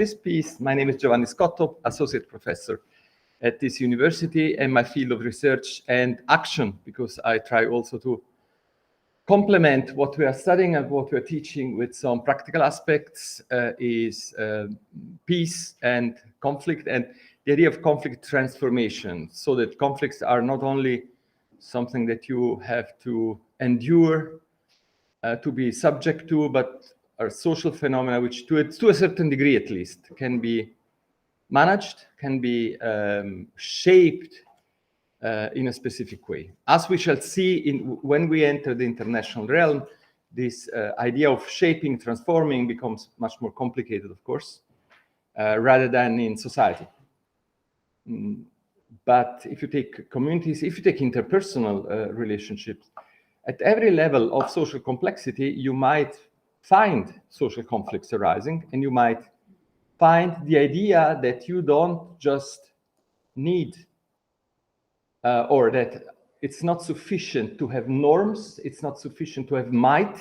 this piece. My name is Giovanni Scotto, Associate Professor at this university, and my field of research and action, because I try also to complement what we are studying and what we are teaching with some practical aspects, is peace and conflict, and the idea of conflict transformation, so that conflicts are not only something that you have to endure, to be subject to, but are social phenomena which, to a certain degree at least, can be managed, can be shaped in a specific way. As we shall see when we enter the international realm, this idea of shaping, transforming becomes much more complicated, of course, rather than in society. But if you take communities, if you take interpersonal relationships, at every level of social complexity, you might find social conflicts arising, and you might find the idea that you don't just need, or that it's not sufficient to have norms, it's not sufficient to have might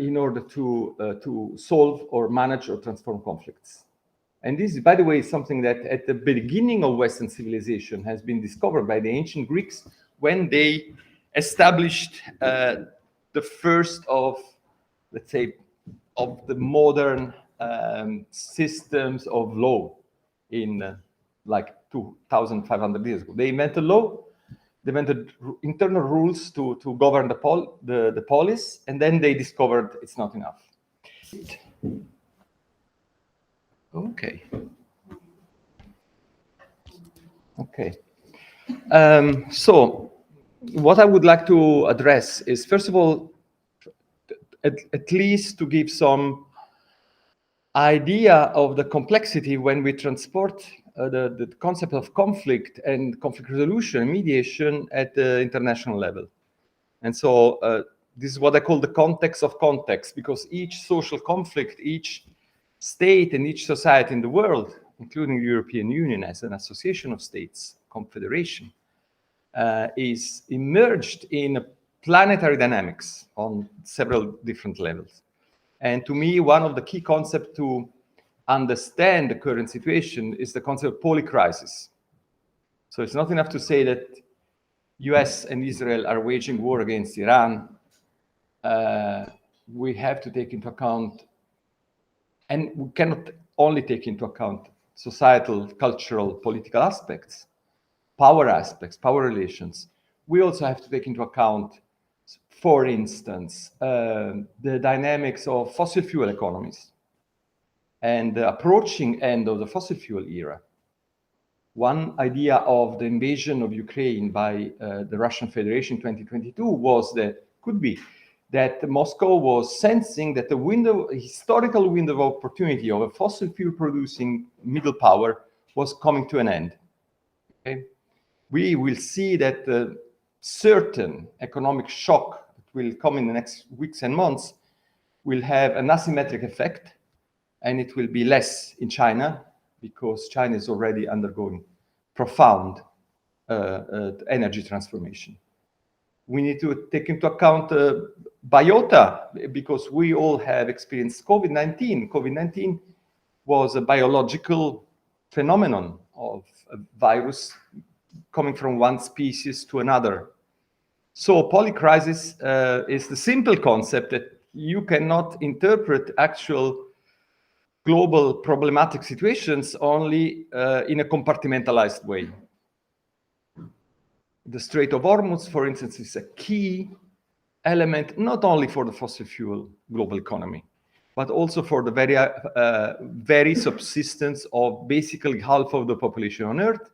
in order to solve or manage or transform conflicts. And this, by the way, is something that at the beginning of Western civilization has been discovered by the ancient Greeks when they established the first of, let's say, of the modern systems of law in like 2,500 years ago. They invented law, they invented internal rules to govern the polis, and then they discovered it's not enough. Okay. So what I would like to address is, first of all, at least to give some idea of the complexity when we transport the concept of conflict and conflict resolution and mediation at the international level. And so this is what I call the context of context, because each social conflict, each state and each society in the world, including the European Union as an association of states, confederation, is immersed in a planetary dynamics on several different levels. And to me, one of the key concepts to understand the current situation is the concept of polycrisis. So it's not enough to say that US and Israel are waging war against Iran. We have to take into account, and we cannot only take into account societal, cultural, political aspects, power relations. We also have to take into account, for instance, the dynamics of fossil fuel economies and the approaching end of the fossil fuel era. One idea of the invasion of Ukraine by the Russian Federation in 2022 was that, could be, that Moscow was sensing that the historical window of opportunity of a fossil fuel producing middle power was coming to an end. Okay? We will see that certain economic shock that will come in the next weeks and months will have an asymmetric effect, and it will be less in China, because China is already undergoing profound energy transformation. We need to take into account biota, because we all have experienced COVID-19. COVID-19 was a biological phenomenon of a virus coming from one species to another. So polycrisis is the simple concept that you cannot interpret actual global problematic situations only in a compartmentalized way. The Strait of Hormuz, for instance, is a key element not only for the fossil fuel global economy, but also for the very subsistence of basically half of the population on Earth,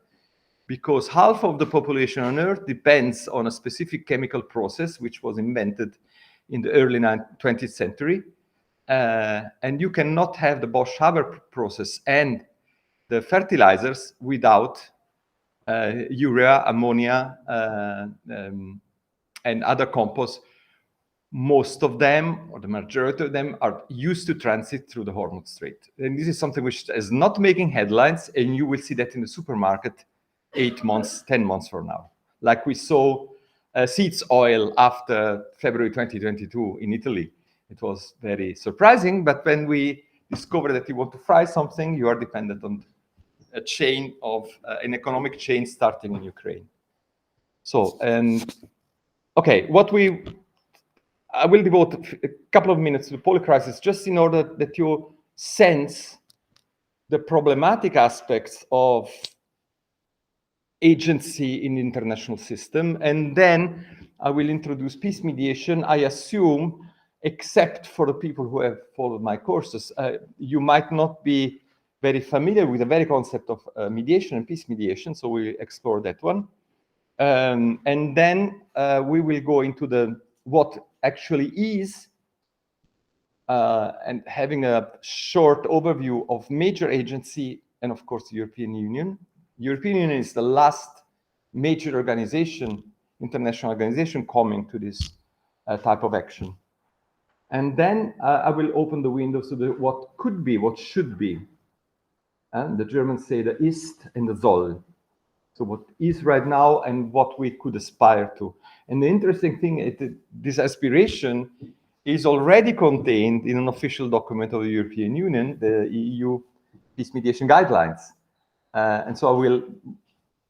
because half of the population on Earth depends on a specific chemical process which was invented in the early 20th century. And you cannot have the Bosch-Haber process and the fertilizers without urea, ammonia, and other composts. Most of them, or the majority of them, are used to transit through the Hormuz Strait. And this is something which is not making headlines, and you will see that in the supermarket 8 months, 10 months from now. Like we saw seeds oil after February 2022 in Italy. It was very surprising, but when we discover that you want to fry something, you are dependent on a chain of an economic chain starting in Ukraine. So, okay, I will devote a couple of minutes to the Polish crisis just in order that you sense the problematic aspects of agency in the international system, and then I will introduce peace mediation. I assume, except for the people who have followed my courses, you might not be very familiar with the very concept of mediation and peace mediation, so we'll explore that one. And then we will go into what actually is, and having a short overview of major agency and of course the European Union. European Union is the last major organization, international organization, coming to this type of action. And then I will open the windows to what could be, what should be. And the Germans say the ist and the soll. So what is right now and what we could aspire to. And the interesting thing is that this aspiration is already contained in an official document of the European Union, the EU Peace Mediation Guidelines. And so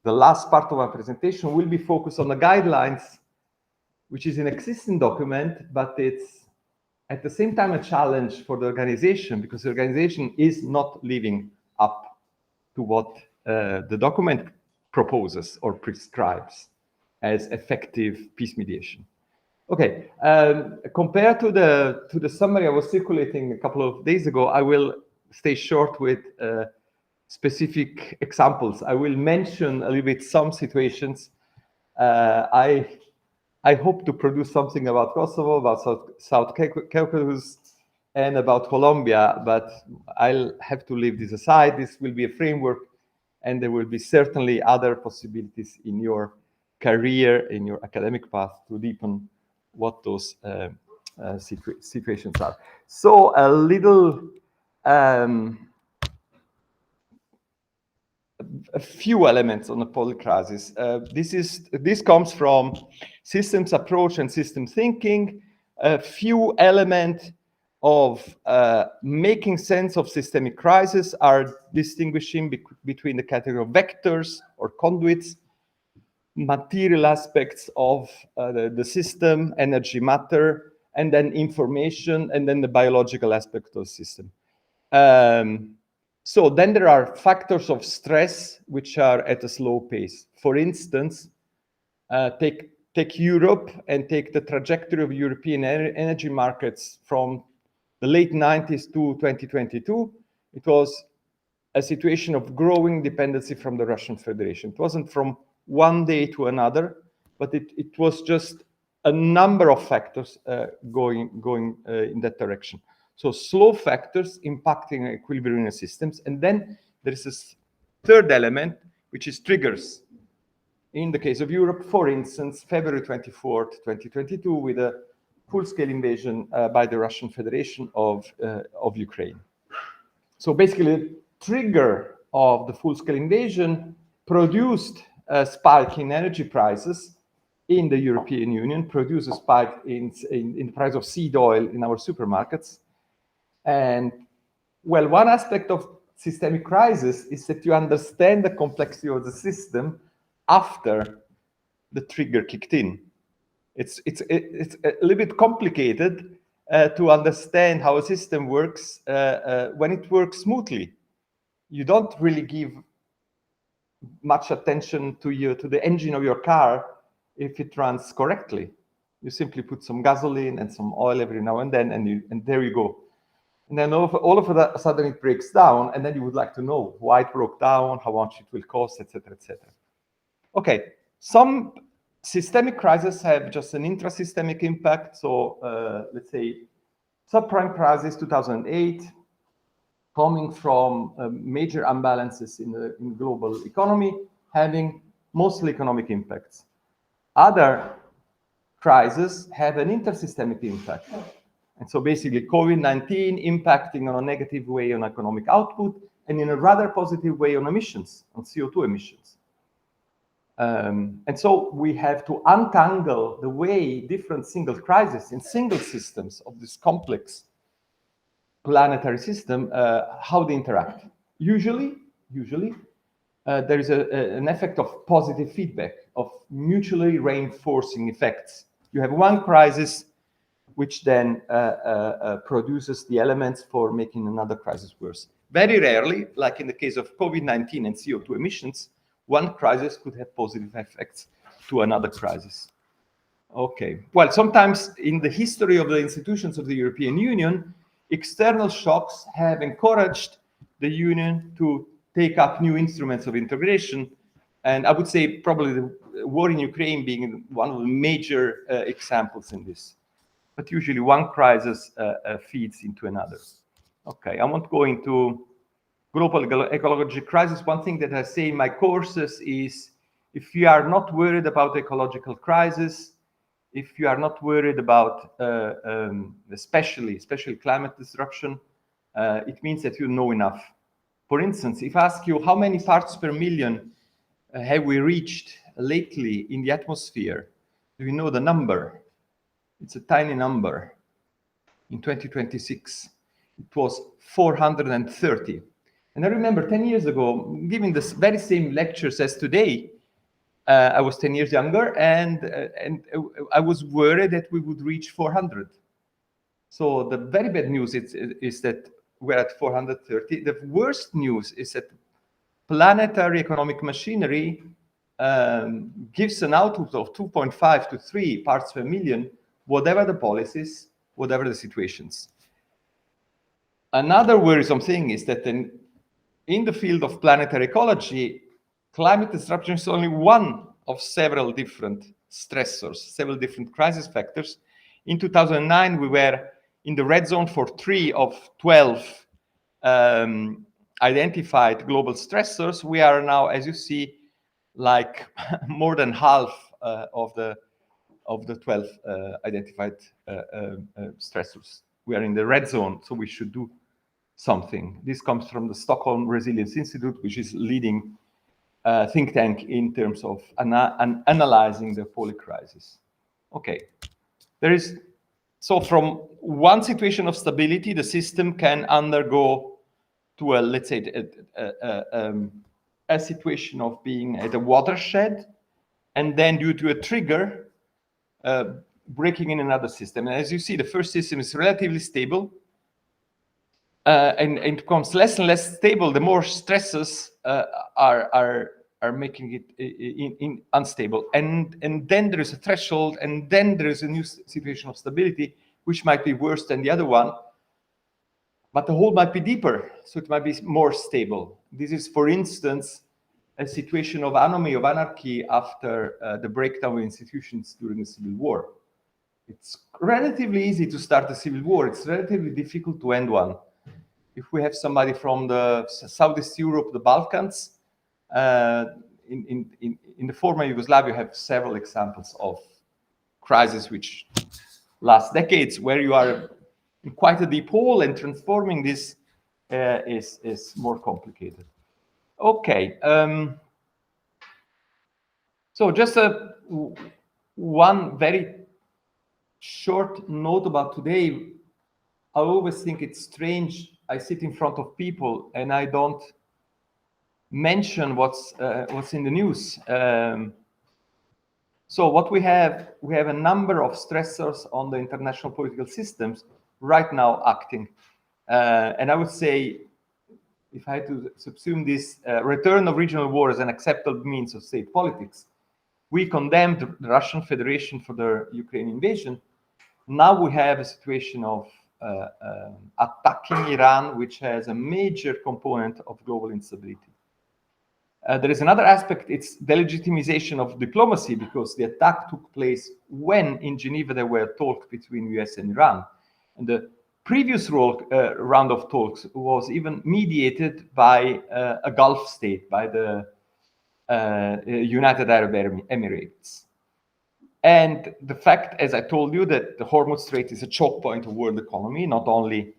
the last part of my presentation will be focused on the guidelines, which is an existing document, but it's at the same time a challenge for the organization, because the organization is not living up to what the document proposes or prescribes as effective peace mediation. Okay, compared to the summary I was circulating a couple of days ago, I will stay short with specific examples. I will mention a little bit some situations. I hope to produce something about Kosovo, about South Caucasus, and about Colombia, but I'll have to leave this aside. This will be a framework, and there will be certainly other possibilities in your career, in your academic path, to deepen what those situations are. So a little, a few elements on the Polish crisis. This comes from systems approach and system thinking. A few elements of making sense of systemic crisis are distinguishing between the category of vectors or conduits, material aspects of the system, energy, matter, and then information, and then the biological aspect of the system. So then there are factors of stress which are at a slow pace. For instance, take Europe and take the trajectory of European energy markets from the late 90s to 2022. It was a situation of growing dependency from the Russian Federation. It wasn't from one day to another, but it was just a number of factors going in that direction. So slow factors impacting equilibrium systems. And then there is this third element, which is triggers. In the case of Europe, for instance, February 24th, 2022, with a full-scale invasion by the Russian Federation of Ukraine. So basically, the trigger of the full-scale invasion produced a spike in energy prices in the European Union, produced a spike in the price of seed oil in our supermarkets. And well, one aspect of systemic crisis is that you understand the complexity of the system after the trigger kicked in. It's a little bit complicated to understand how a system works when it works smoothly. You don't really give much attention to the engine of your car if it runs correctly. You simply put some gasoline and some oil every now and then, and there you go. And then all of a sudden it breaks down, and then you would like to know why it broke down, how much it will cost, etc., etc. Okay, some systemic crises have just an intrasystemic impact. So let's say subprime crisis 2008, coming from major imbalances in the global economy, having mostly economic impacts. Other crises have an intersystemic impact. And so basically COVID-19 impacting on a negative way on economic output and in a rather positive way on emissions, on CO2 emissions. And so we have to untangle the way different single crises in single systems of this complex planetary system, how they interact. Usually, there is an effect of positive feedback, of mutually reinforcing effects. You have one crisis which then produces the elements for making another crisis worse. Very rarely, like in the case of COVID-19 and CO2 emissions, one crisis could have positive effects to another crisis. Okay, well, sometimes in the history of the institutions of the European Union, external shocks have encouraged the Union to take up new instruments of integration. And I would say probably the war in Ukraine being one of the major examples in this. But usually one crisis feeds into another. Okay, I won't go into global ecological crisis. One thing that I say in my courses is, if you are not worried about ecological crisis, if you are not worried about especially climate disruption, it means that you know enough. For instance, if I ask you how many parts per million have we reached lately in the atmosphere, do you know the number? It's a tiny number. In 2026, it was 430. And I remember 10 years ago, giving this very same lectures as today, I was 10 years younger, and I was worried that we would reach 400. So the very bad news is that we're at 430. The worst news is that planetary economic machinery gives an output of 2.5 to 3 parts per million, whatever the policies, whatever the situations. Another worrisome thing is that in the field of planetary ecology, climate disruption is only one of several different stressors, several different crisis factors. In 2009, we were in the red zone for 3 of 12 identified global stressors. We are now, as you see, like more than half of the 12 identified stressors. We are in the red zone, so we should do something. This comes from the Stockholm Resilience Institute, which is leading think tank in terms of analyzing the poly crisis. Okay, so from one situation of stability, the system can undergo to a, let's say, a situation of being at a watershed, and then due to a trigger, breaking in another system. And as you see, the first system is relatively stable, and it becomes less and less stable the more stresses are making it unstable. And then there is a threshold, and then there is a new situation of stability, which might be worse than the other one, but the hole might be deeper, so it might be more stable. This is, for instance, a situation of anomy, of anarchy after the breakdown of institutions during the Civil War. It's relatively easy to start a civil war. It's relatively difficult to end one. If we have somebody from the Southeast Europe, the Balkans, in the former Yugoslavia, you have several examples of crises which last decades, where you are in quite a deep hole, and transforming this is more complicated. Okay, so just one very short note about today. I always think it's strange. I sit in front of people and I don't mention what's in the news. So what we have a number of stressors on the international political systems right now acting. And I would say, if I had to subsume this, return of regional war as an acceptable means of state politics. We condemned the Russian Federation for the Ukraine invasion. Now we have a situation of attacking Iran, which has a major component of global instability. There is another aspect, it's delegitimization of diplomacy, because the attack took place when in Geneva there were talks between US and Iran. And the previous round of talks was even mediated by a Gulf state, by the United Arab Emirates. And the fact, as I told you, that the Hormuz Strait is a choke point of world economy, not only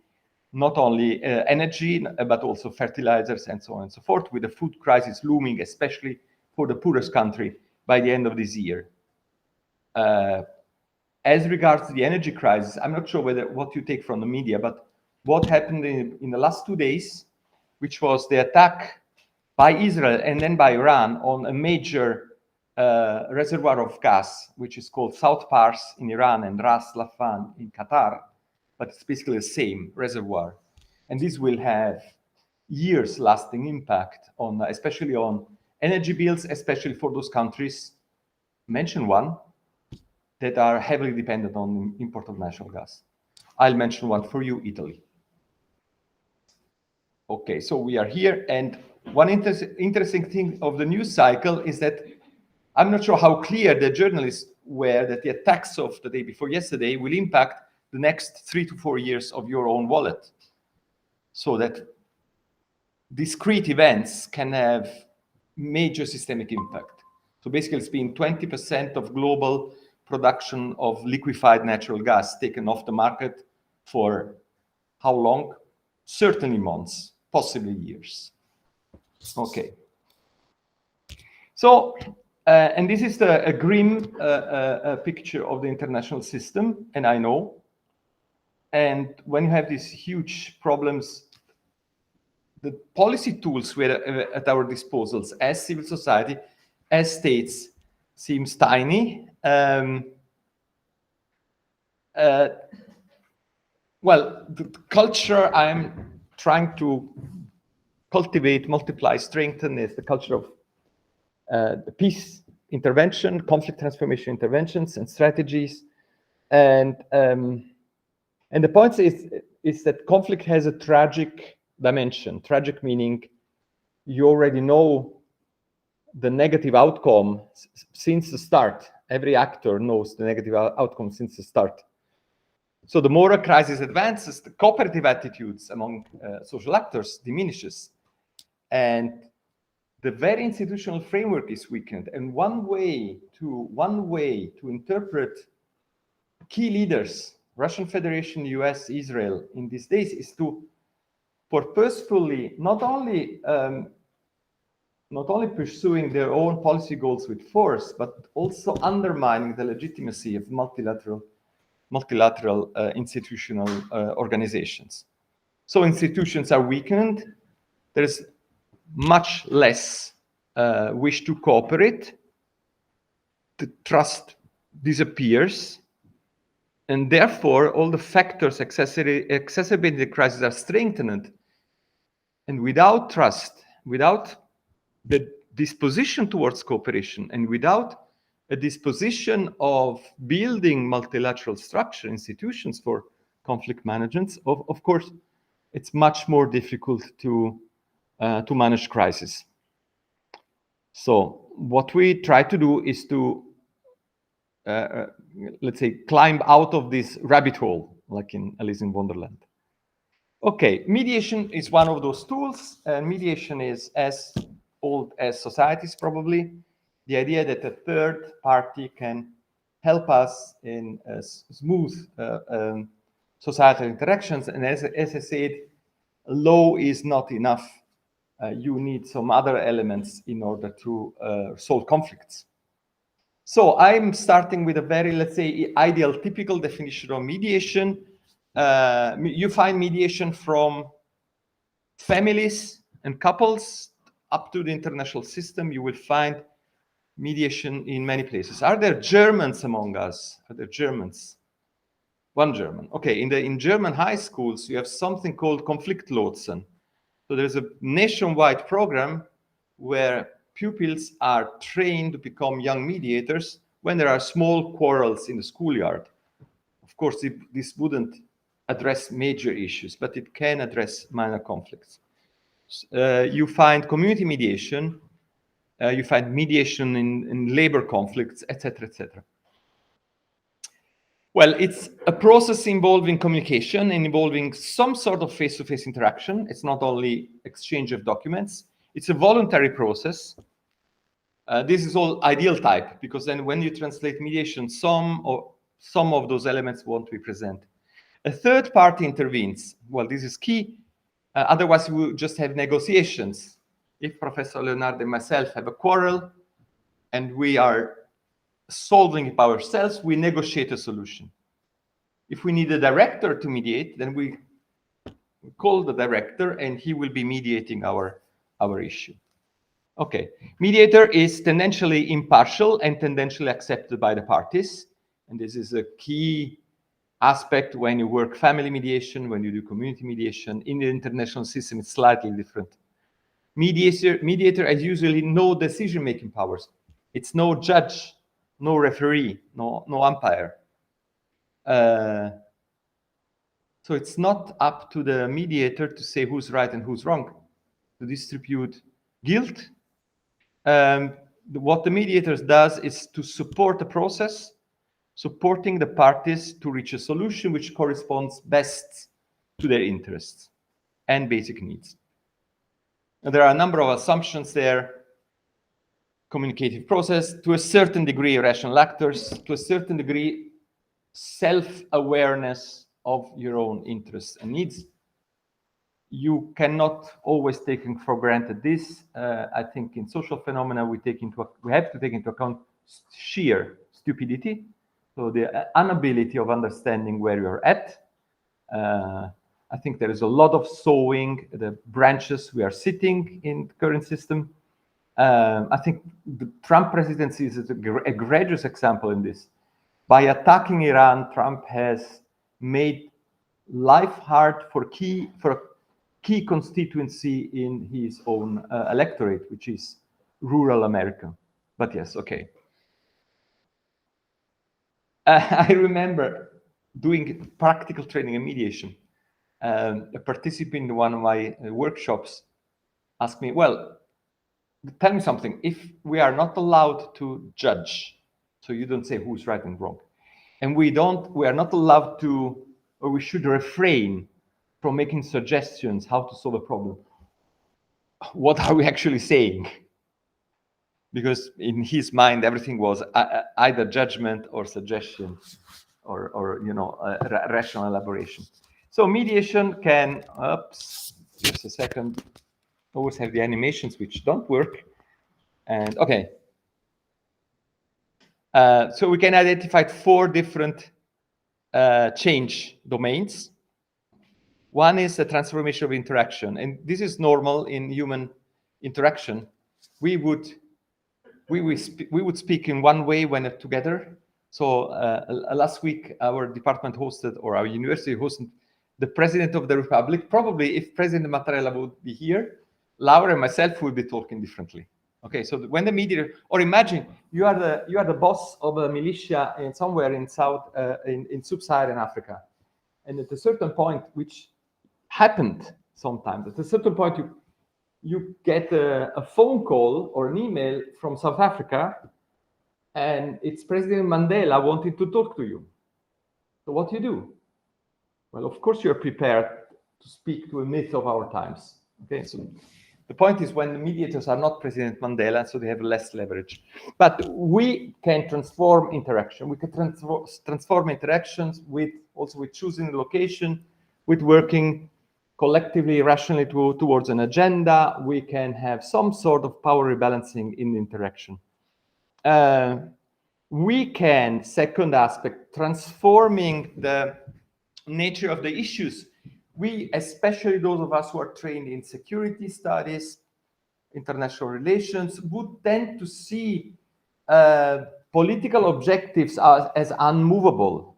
energy, but also fertilizers and so on and so forth, with the food crisis looming, especially for the poorest country by the end of this year. As regards to the energy crisis, I'm not sure what you take from the media, but what happened in the last 2 days, which was the attack by Israel and then by Iran on a major reservoir of gas, which is called South Pars in Iran and Ras Laffan in Qatar, but it's basically the same reservoir. And this will have years lasting impact on, especially on energy bills, especially for those countries, mention one, that are heavily dependent on import of natural gas. I'll mention one for you, Italy. Okay, so we are here, and one interesting thing of the news cycle is that I'm not sure how clear the journalists were that the attacks of the day before yesterday will impact the next 3 to 4 years of your own wallet. So that discrete events can have major systemic impact. So basically it's been 20% of global production of liquefied natural gas taken off the market for how long? Certainly months, possibly years. Okay. So, and this is a grim picture of the international system, and I know. And when you have these huge problems, the policy tools were at our disposals as civil society, as states, seems tiny. Well, the culture I'm trying to cultivate, multiply, strengthen is the culture of the peace intervention, conflict transformation interventions and strategies. And the point is that conflict has a tragic dimension. Tragic meaning you already know the negative outcome since the start. Every actor knows the negative outcome since the start. So the more a crisis advances, the cooperative attitudes among social actors diminishes. And the very institutional framework is weakened. And one way to interpret key leaders, Russian Federation, US, Israel, in these days is to purposefully not only pursuing their own policy goals with force, but also undermining the legitimacy of multilateral institutional organizations. So institutions are weakened. There's much less wish to cooperate. The trust disappears. And therefore, all the factors exacerbating the crisis are strengthened. And without trust, without the disposition towards cooperation, and without a disposition of building multilateral structure institutions for conflict management, of course, it's much more difficult to manage crisis. So what we try to do is to, let's say, climb out of this rabbit hole, like in Alice in Wonderland. Okay, mediation is one of those tools, and mediation is as old as societies probably. The idea that a third party can help us in smooth societal interactions. And as I said, law is not enough. You need some other elements in order to solve conflicts. So I'm starting with a very, let's say, ideal, typical definition of mediation. You find mediation from families and couples up to the international system. You will find mediation in many places. Are there Germans among us? Are there Germans? One German. Okay, in German high schools, you have something called Konfliktlotsen. So there's a nationwide program where pupils are trained to become young mediators when there are small quarrels in the schoolyard. Of course, this wouldn't address major issues, but it can address minor conflicts. You find community mediation, you find mediation in labor conflicts, etc., etc. Well, it's a process involving communication and involving some sort of face-to-face interaction. It's not only exchange of documents. It's a voluntary process. This is all ideal type, because then when you translate mediation, some of those elements won't be present. A third party intervenes. Well, this is key. Otherwise, we will just have negotiations. If Professor Leonardo and myself have a quarrel and we are solving it by ourselves, we negotiate a solution. If we need a director to mediate, then we call the director, and he will be mediating our issue. Okay, mediator is tendentially impartial and tendentially accepted by the parties. And this is a key aspect when you work family mediation, when you do community mediation. In the international system, it's slightly different. Mediator has usually no decision-making powers. It's no judge, no referee, no umpire. So it's not up to the mediator to say who's right and who's wrong, to distribute guilt. What the mediator does is to support the process, supporting the parties to reach a solution which corresponds best to their interests and basic needs. And there are a number of assumptions there. Communicative process, to a certain degree, rational actors, to a certain degree, self-awareness of your own interests and needs. You cannot always take for granted this. I think in social phenomena, we have to take into account sheer stupidity, so the inability of understanding where you're at. I think there is a lot of sowing the branches we are sitting in the current system. I think the Trump presidency is a egregious example in this. By attacking Iran, Trump has made life hard for a key constituency in his own electorate, which is rural America. But yes, okay. I remember doing practical training in mediation. A participant in one of my workshops asked me, well, tell me something. If we are not allowed to judge, so you don't say who's right and wrong, and we are not allowed to, or we should refrain from making suggestions how to solve a problem, what are we actually saying? Because in his mind, everything was either judgment or suggestion, or rational elaboration. So mediation can, just a second, always have the animations which don't work. And okay. So we can identify 4 different change domains. One is the transformation of interaction, and this is normal in human interaction. We would speak in one way when together. So last week, our department hosted, or our university hosted, the President of the Republic. Probably if President Mattarella would be here, Laura and myself would be talking differently. Okay, so when the mediator, or imagine you are the boss of a militia in somewhere in in sub-Saharan Africa, and at a certain point, which happened sometimes, at a certain point you get a phone call or an email from South Africa, and it's President Mandela wanting to talk to you. So what do you do? Well, of course you're prepared to speak to a myth of our times. Okay, so the point is, when the mediators are not President Mandela, so they have less leverage. But we can transform interaction. We can transform interactions with choosing the location, with working collectively, rationally towards an agenda. We can have some sort of power rebalancing in the interaction. We can, second aspect, transforming the nature of the issues. We, especially those of us who are trained in security studies, international relations, would tend to see political objectives as unmovable.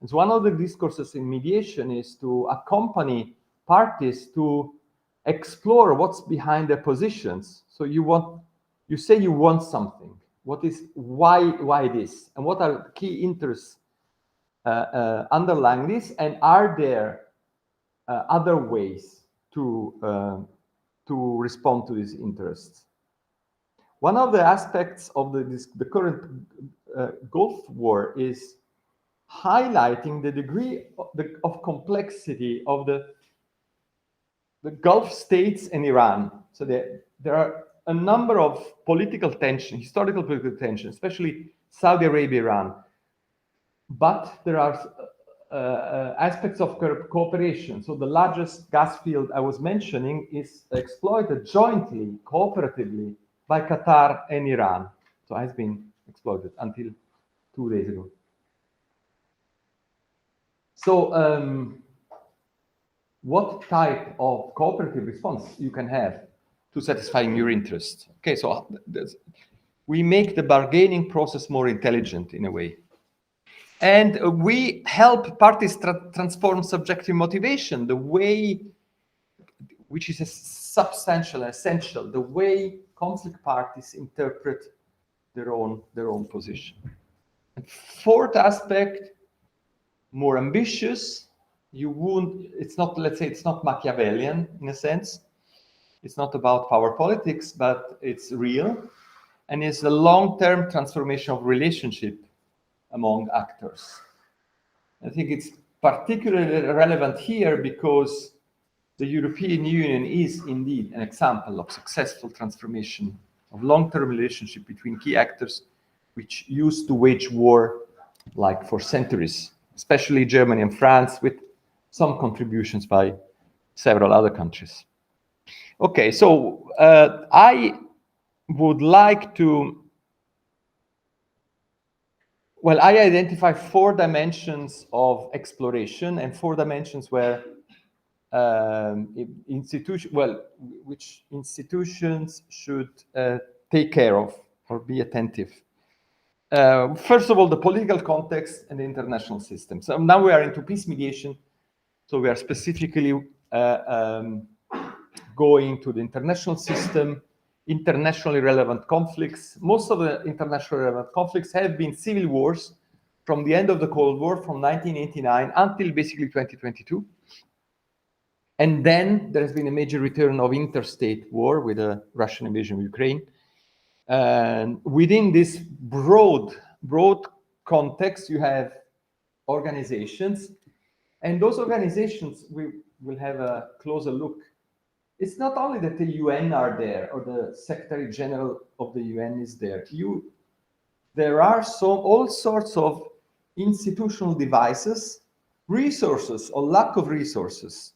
And so one of the discourses in mediation is to accompany parties to explore what's behind their positions. So you say you want something. Why this? And what are key interests underlying this? And are there other ways to respond to these interests? One of the aspects of the current Gulf War is highlighting the degree of complexity of the Gulf states and Iran. So there are a number of historical political tension, especially Saudi Arabia, Iran. But there are aspects of cooperation. So the largest gas field I was mentioning is exploited jointly, cooperatively by Qatar and Iran. So it has been exploited until 2 days ago. So what type of cooperative response you can have to satisfying your interests. Okay, so we make the bargaining process more intelligent in a way. And we help parties transform subjective motivation, the way, which is a substantial, essential, the way conflict parties interpret their own position. And fourth aspect, more ambitious. It's not, let's say, it's not Machiavellian in a sense. It's not about power politics, but it's real. And it's a long-term transformation of relationship among actors. I think it's particularly relevant here because the European Union is indeed an example of successful transformation of long-term relationship between key actors which used to wage war like for centuries, especially Germany and France, with some contributions by several other countries. Okay, so I would like to, well, I identify 4 dimensions of exploration and 4 dimensions where which institutions should take care of or be attentive. First of all, the political context and the international system. So now we are into peace mediation. So we are specifically going to the international system, internationally relevant conflicts. Most of the internationally relevant conflicts have been civil wars from the end of the Cold War, from 1989 until basically 2022. And then there has been a major return of interstate war with the Russian invasion of Ukraine. And within this broad context, you have organizations. And those organizations, we will have a closer look. It's not only that the UN are there or the Secretary General of the UN is there. There are all sorts of institutional devices, resources or lack of resources.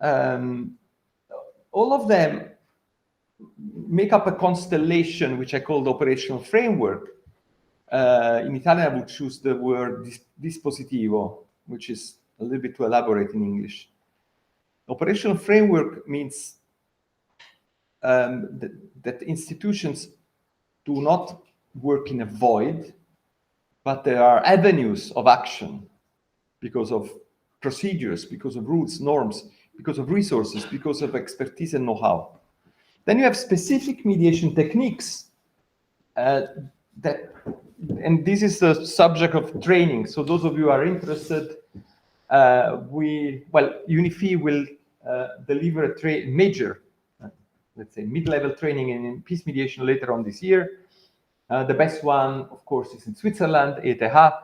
All of them make up a constellation, which I call the operational framework. In Italian, I would choose the word dispositivo, which is a little bit too elaborate in English. Operational framework means that institutions do not work in a void, but there are avenues of action because of procedures, because of rules, norms, because of resources, because of expertise and know-how. Then you have specific mediation techniques and this is the subject of training. So those of you who are interested, UNIFI will deliver a major, let's say, mid-level training in peace mediation later on this year. The best one, of course, is in Switzerland, ETH,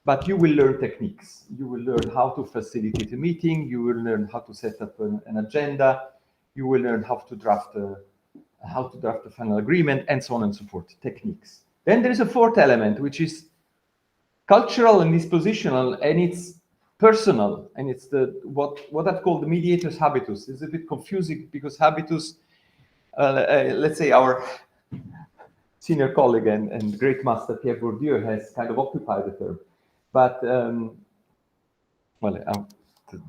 but you will learn techniques. You will learn how to facilitate a meeting. You will learn how to set up an agenda. You will learn how to draft a final agreement, and so on and so forth, techniques. Then there is a 4th element, which is cultural and dispositional, and it's personal, and it's what I've called the mediator's habitus. It's a bit confusing because habitus, let's say our senior colleague and great master Pierre Bourdieu has kind of occupied the term. But,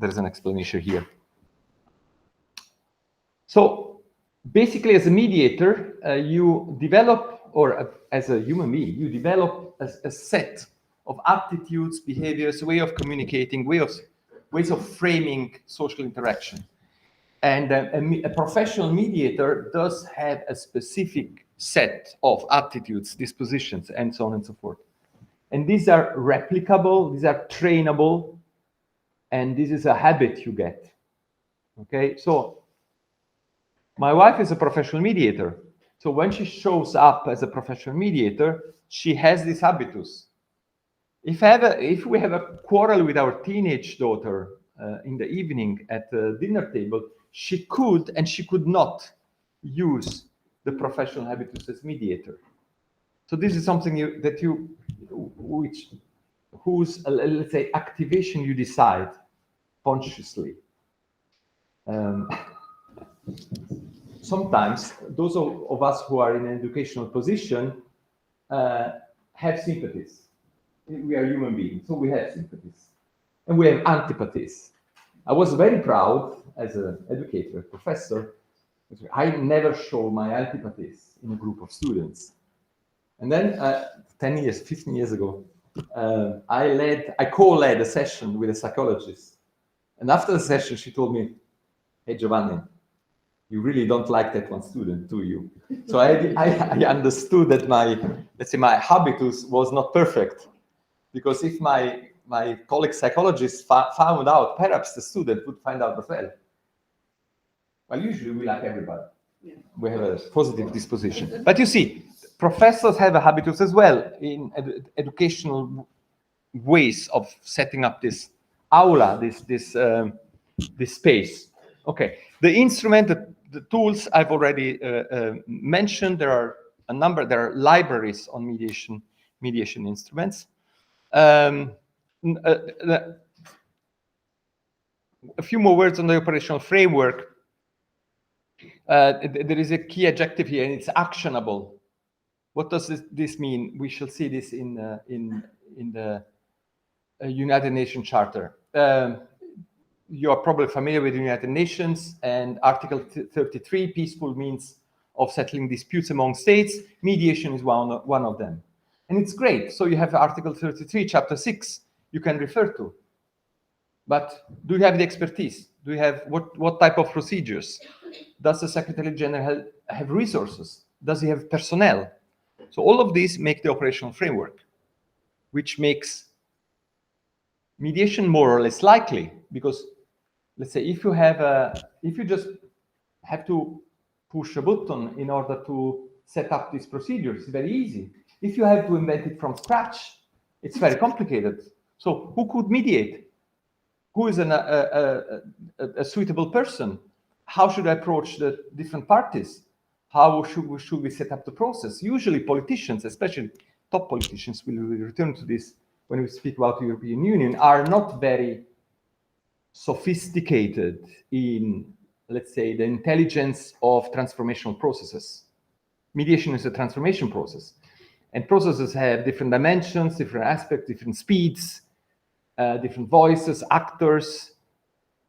there's an explanation here. So basically, as a mediator, you develop, or as a human being, you develop a set of attitudes, behaviors, way of communicating, ways of framing social interaction. And a professional mediator does have a specific set of attitudes, dispositions, and so on and so forth. And these are replicable, these are trainable, and this is a habit you get. Okay, so my wife is a professional mediator. So when she shows up as a professional mediator, she has this habitus. If we have a quarrel with our teenage daughter in the evening at the dinner table, she could and she could not use the professional habitus as mediator. So this is something whose let's say activation you decide consciously. Sometimes those of us who are in an educational position have sympathies. We are human beings, so we have sympathies. And we have antipathies. I was very proud as an educator, a professor. I never show my antipathies in a group of students. And then 10 years, 15 years ago, I co-led a session with a psychologist. And after the session, she told me, hey, Giovanni, you really don't like that one student, do you? So I understood that let's say my habitus was not perfect, because if my colleague psychologist found out, perhaps the student would find out as well. Well, usually we like everybody. Yeah. We have a positive disposition. But you see, professors have a habitus as well in educational ways of setting up this aula, this space. Okay, the instrument, the tools I've already mentioned. There are a number. There are libraries on mediation instruments. A few more words on the operational framework. There is a key adjective here, and it's actionable. What does this mean? We shall see this in the United Nations Charter. You are probably familiar with the United Nations, and Article 33, peaceful means of settling disputes among states. Mediation is one of them. And it's great. So you have Article 33, Chapter 6, you can refer to. But do you have the expertise? Do you have what type of procedures? Does the Secretary General have resources? Does he have personnel? So all of these make the operational framework, which makes mediation more or less likely, because let's say if you just have to push a button in order to set up these procedures, it's very easy. If you have to invent it from scratch, it's very complicated. So who could mediate? Who is a suitable person? How should I approach the different parties? How should we set up the process? Usually politicians, especially top politicians, will return to this when we speak about the European Union, are not very sophisticated in, let's say, the intelligence of transformational processes. Mediation is a transformation process. And processes have different dimensions, different aspects, different speeds, different voices, actors,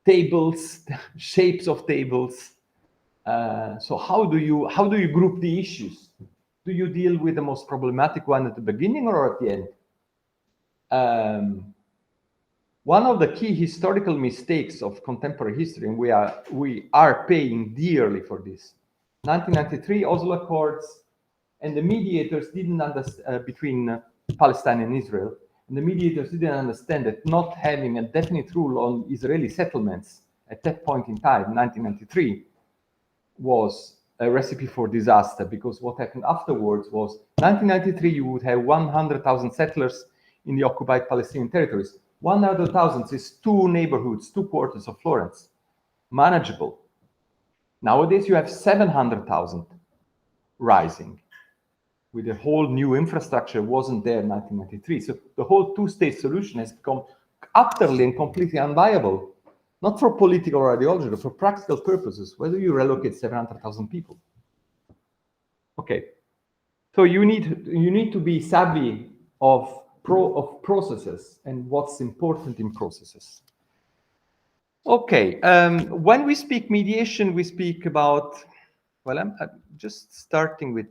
tables, shapes of tables. So how do you group the issues? Do you deal with the most problematic one at the beginning or at the end? One of the key historical mistakes of contemporary history, and we are paying dearly for this. 1993 Oslo Accords, and the mediators didn't understand between Palestine and Israel. And the mediators didn't understand that not having a definite rule on Israeli settlements at that point in time, 1993, was a recipe for disaster, because what happened afterwards was 1993, you would have 100,000 settlers in the occupied Palestinian territories. 100,000 is 2 neighborhoods, 2 quarters of Florence, manageable. Nowadays, you have 700,000 rising, with a whole new infrastructure wasn't there in 1993. So the whole two-state solution has become utterly and completely unviable, not for political or ideological, but for practical purposes. Whether you relocate 700,000 people. Okay, so you need to be savvy of processes and what's important in processes. Okay, when we speak mediation, we speak about, well, I'm just starting with,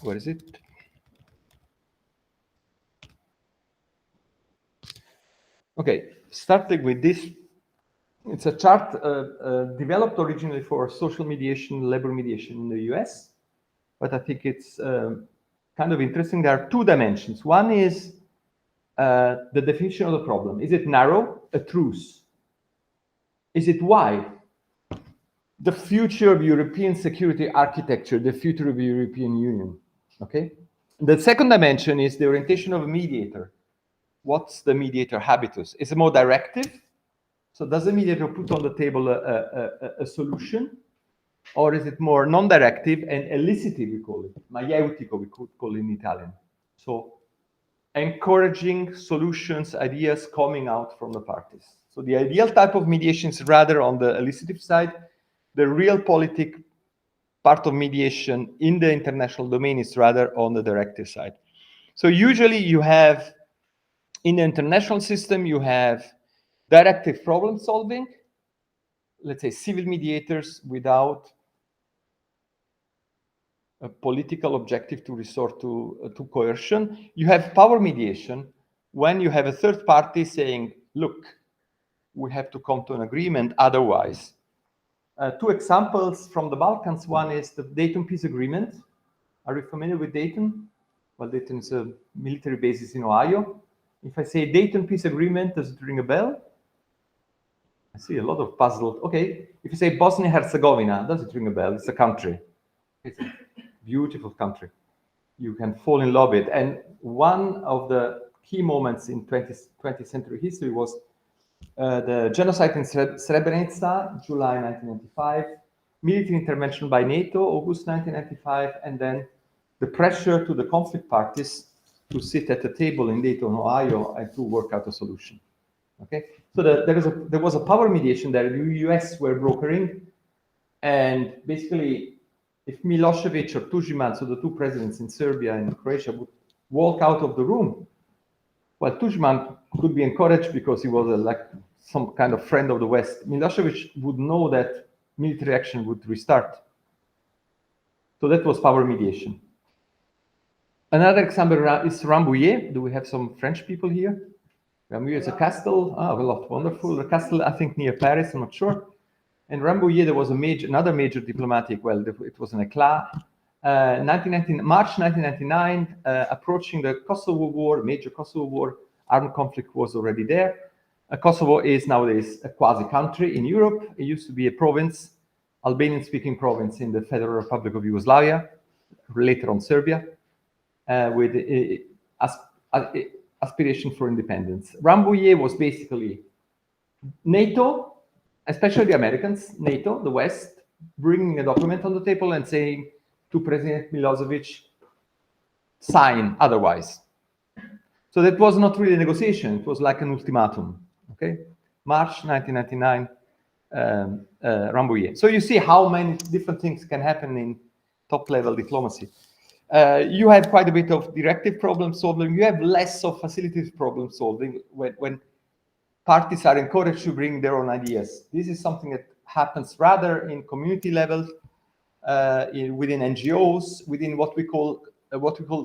where is it? Okay, starting with this. It's a chart developed originally for social mediation, labor mediation in the US, but I think it's kind of interesting. There are 2 dimensions. One is the definition of the problem. Is it narrow? A truce. Is it wide? The future of European security architecture, the future of the European Union. Okay. The second dimension is the orientation of a mediator. What's the mediator habitus? Is it more directive? So does the mediator put on the table a solution? Or is it more non-directive and elicitive, we call it, maieutico, we could call it in Italian. So encouraging solutions, ideas coming out from the parties. So the ideal type of mediation is rather on the elicitive side. The real politic part of mediation in the international domain is rather on the directive side. So usually you have, in the international system, you have Directive problem solving, let's say civil mediators without a political objective to resort to coercion. You have power mediation when you have a third party saying, look, we have to come to an agreement otherwise. Two examples from the Balkans. One is the Dayton Peace Agreement. Are you familiar with Dayton? Well, Dayton is a military basis in Ohio. If I say Dayton Peace Agreement, does it ring a bell? I see a lot of puzzled. Okay. If you say Bosnia-Herzegovina, does it ring a bell? It's a country. It's a beautiful country. You can fall in love with it. And one of the key moments in 20th century history was the genocide in Srebrenica, July 1995, military intervention by NATO, August 1995, and then the pressure to the conflict parties to sit at the table in Dayton, Ohio, and to work out a solution. Okay, so there was a power mediation there. The US were brokering, and basically, if Milosevic or Tuđman, so the two presidents in Serbia and Croatia, would walk out of the room, well, Tuđman could be encouraged because he was like some kind of friend of the West. Milosevic would know that military action would restart. So that was power mediation. Another example is Rambouillet. Do we have some French people here? Rambouillet is a castle. Oh, well, wonderful. A castle, I think, near Paris. I'm not sure. And Rambouillet, there was another major diplomatic. Well, it was an éclat. March 1999, approaching the Kosovo War, major Kosovo War. Armed conflict was already there. Kosovo is nowadays a quasi-country in Europe. It used to be a province, Albanian-speaking province in the Federal Republic of Yugoslavia, later on Serbia, with aspiration for independence. Rambouillet was basically NATO, especially the Americans, NATO, the West, bringing a document on the table and saying to President Milosevic, sign otherwise. So that was not really a negotiation. It was like an ultimatum. Okay, March 1999, Rambouillet. So you see how many different things can happen in top-level diplomacy. You have quite a bit of directive problem solving. You have less of facilitative problem solving when parties are encouraged to bring their own ideas. This is something that happens rather in community level, within NGOs, within what we call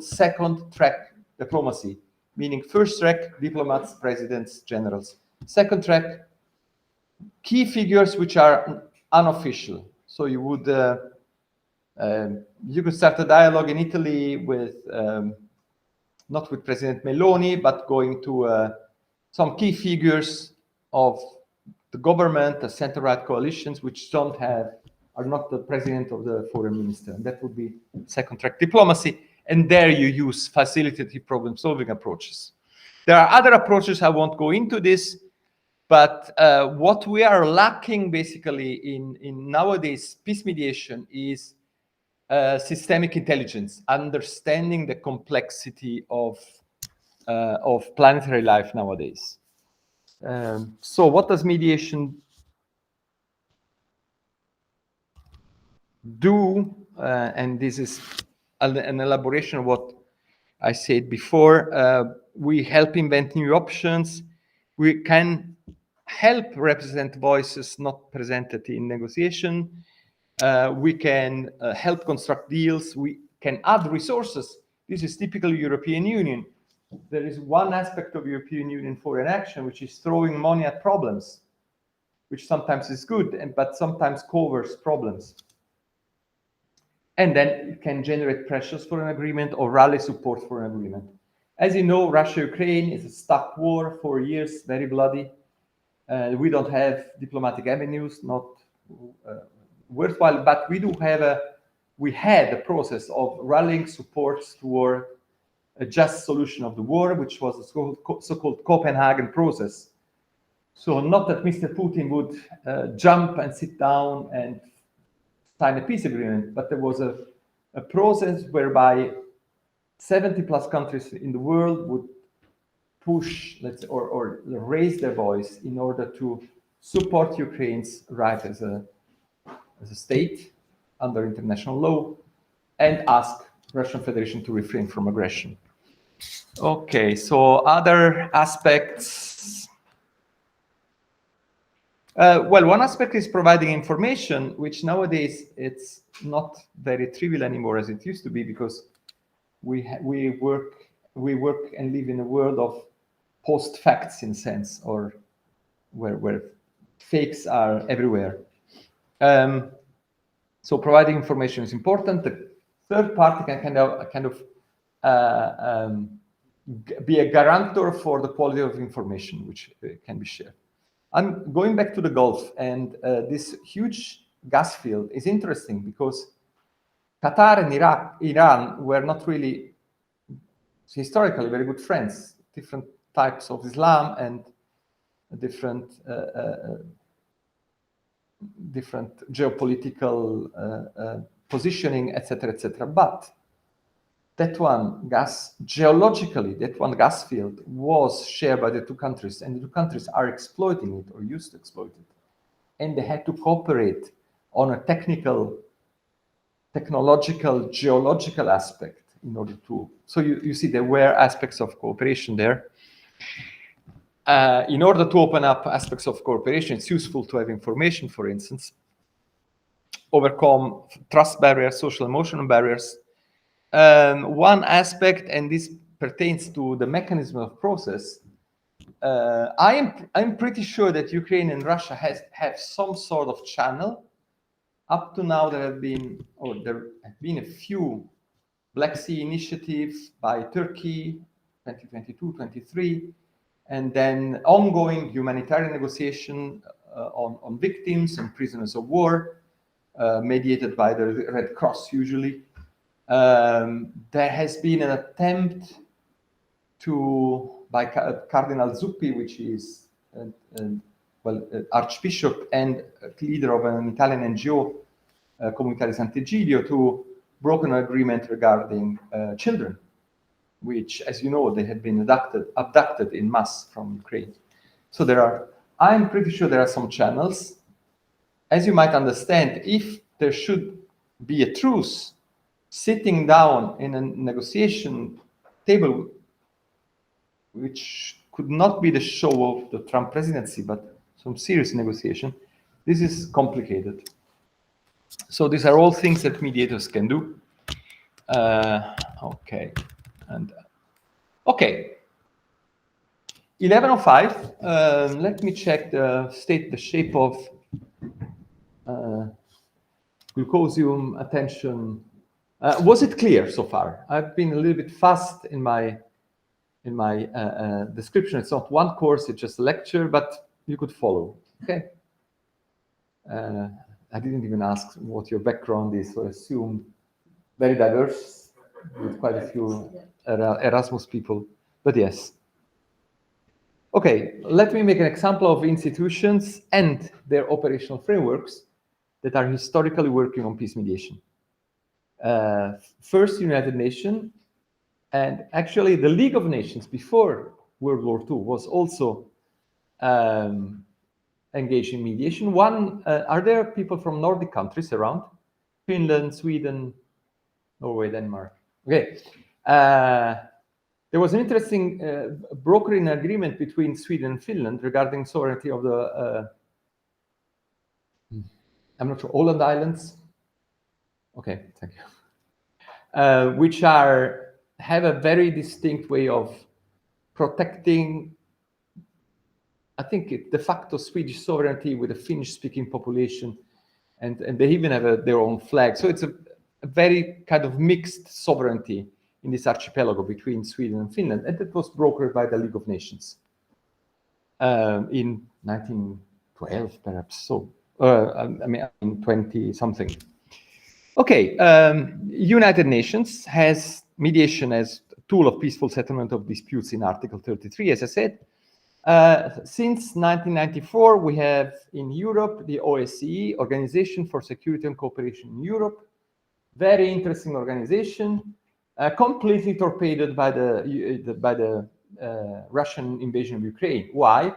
second track diplomacy, meaning first track diplomats, presidents, generals. Second track, key figures which are unofficial. So you would you could start a dialogue in Italy with not with President Meloni, but going to some key figures of the government, the center-right coalitions, which are not the president of the foreign minister. And that would be second-track diplomacy. And there you use facilitative problem-solving approaches. There are other approaches. I won't go into this, but what we are lacking basically in nowadays peace mediation is systemic intelligence, understanding the complexity of planetary life nowadays. So what does mediation do? And this is an elaboration of what I said before. We help invent new options. We can help represent voices not presented in negotiation. We can help construct deals. We can add resources. This is typically European Union. There is one aspect of European Union foreign action, which is throwing money at problems, which sometimes is good, but sometimes covers problems. And then it can generate pressures for an agreement or rally support for an agreement. As you know, Russia-Ukraine is a stuck war for years, very bloody. We don't have diplomatic avenues, not worthwhile, but we had a process of rallying supports toward a just solution of the war, which was the so-called Copenhagen process. So not that Mr. Putin would jump and sit down and sign a peace agreement, but there was a process whereby 70 plus countries in the world would push, let's say, or raise their voice in order to support Ukraine's right as a state under international law and ask Russian Federation to refrain from aggression. Okay, so other aspects. Well, one aspect is providing information, which nowadays it's not very trivial anymore as it used to be, because we work and live in a world of post facts, in a sense, or where fakes are everywhere. So providing information is important. The third party can kind of be a guarantor for the quality of information which can be shared. I'm going back to the Gulf, and this huge gas field is interesting because Qatar and Iran were not really historically very good friends. Different types of Islam and different geopolitical positioning, etc., etc. But that one gas, geologically, that one gas field was shared by the two countries, and the two countries are exploiting it or used to exploit it. And they had to cooperate on a technological, geological aspect in order to. So you see there were aspects of cooperation there. In order to open up aspects of cooperation, it's useful to have information, for instance, overcome trust barriers, social emotional barriers. One aspect, and this pertains to the mechanism of process, I'm pretty sure that Ukraine and Russia have some sort of channel. Up to now, there have been a few Black Sea initiatives by Turkey, 2022, 23, and then ongoing humanitarian negotiation on victims and prisoners of war, mediated by the Red Cross usually. There has been an attempt by Cardinal Zuppi, which is Archbishop and leader of an Italian NGO, Comunità di Sant'Egidio, to broker an agreement regarding children, which, as you know, they had been abducted in mass from Ukraine. So I'm pretty sure there are some channels. As you might understand, if there should be a truce, sitting down in a negotiation table, which could not be the show of the Trump presidency, but some serious negotiation, this is complicated. So these are all things that mediators can do. Okay. 11:05. Let me check the shape of glucosium attention. Was it clear so far? I've been a little bit fast in my description. It's not one course, it's just a lecture, but you could follow. Okay. I didn't even ask what your background is, so I assume very diverse, with quite a few Erasmus people, but yes. Okay, let me make an example of institutions and their operational frameworks that are historically working on peace mediation. First, United Nations, and actually the League of Nations before World War II was also engaged in mediation. Are there people from Nordic countries around? Finland, Sweden, Norway, Denmark. Okay. There was an interesting brokering agreement between Sweden and Finland regarding sovereignty of the, I'm not sure, Åland Islands. Okay, thank you. Which have a very distinct way of protecting, I think, de facto Swedish sovereignty with a Finnish-speaking population, and they even have their own flag. So it's a very kind of mixed sovereignty in this archipelago between Sweden and Finland, and it was brokered by the League of Nations in 1912, perhaps. So, I mean, 20-something. Okay, United Nations has mediation as a tool of peaceful settlement of disputes in Article 33, as I said. Since 1994, we have in Europe the OSCE, Organization for Security and Cooperation in Europe. Very interesting organization, completely torpedoed by the Russian invasion of Ukraine. Why?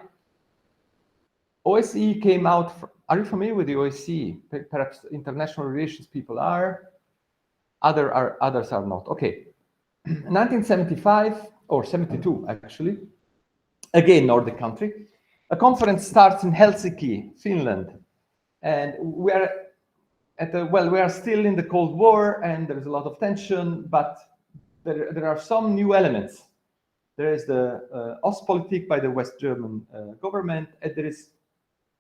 OSCE came out. Are you familiar with the OSCE? Perhaps international relations people are. Others are not. Okay. 1975 or 72, actually. Again, Nordic country. A conference starts in Helsinki, Finland, and we are we are still in the Cold War, and there is a lot of tension, but there are some new elements. There is the Ostpolitik by the West German government, and there is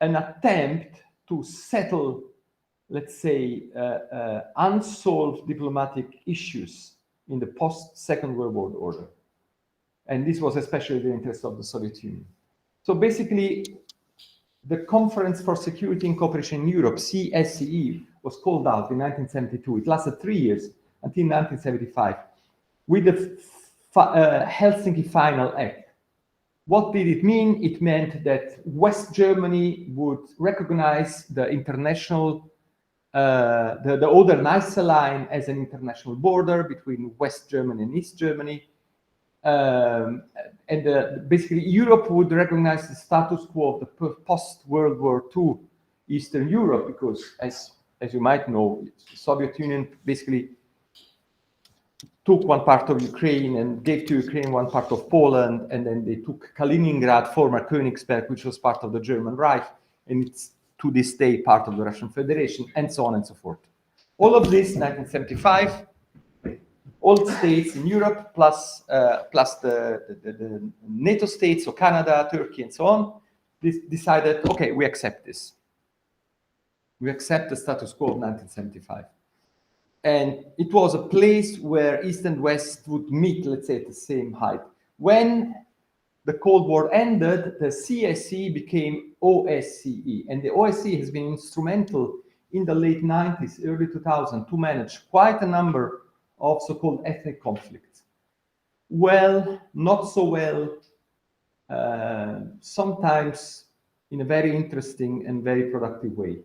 an attempt to settle, let's say, unsolved diplomatic issues in the post-Second World War order. And this was especially the interest of the Soviet Union. So basically, the Conference for Security and Cooperation in Europe, CSCE, was called out in 1972. It lasted 3 years until 1975 with the Helsinki Final Act. What did it mean? It meant that West Germany would recognize the international, the Oder-Neisse line as an international border between West Germany and East Germany. Basically, Europe would recognize the status quo of the post-World War II Eastern Europe, because, as you might know, the Soviet Union basically took one part of Ukraine and gave to Ukraine one part of Poland, and then they took Kaliningrad, former Königsberg, which was part of the German Reich, and it's to this day part of the Russian Federation, and so on and so forth. All of this, 1975, all states in Europe, plus the NATO states, so Canada, Turkey, and so on, decided, okay, we accept this. We accept the status quo of 1975. And it was a place where East and West would meet, let's say, at the same height. When the Cold War ended, the CSE became OSCE. And the OSCE has been instrumental in the late 90s, early 2000s, to manage quite a number of so-called ethnic conflicts. Well, not so well, sometimes in a very interesting and very productive way.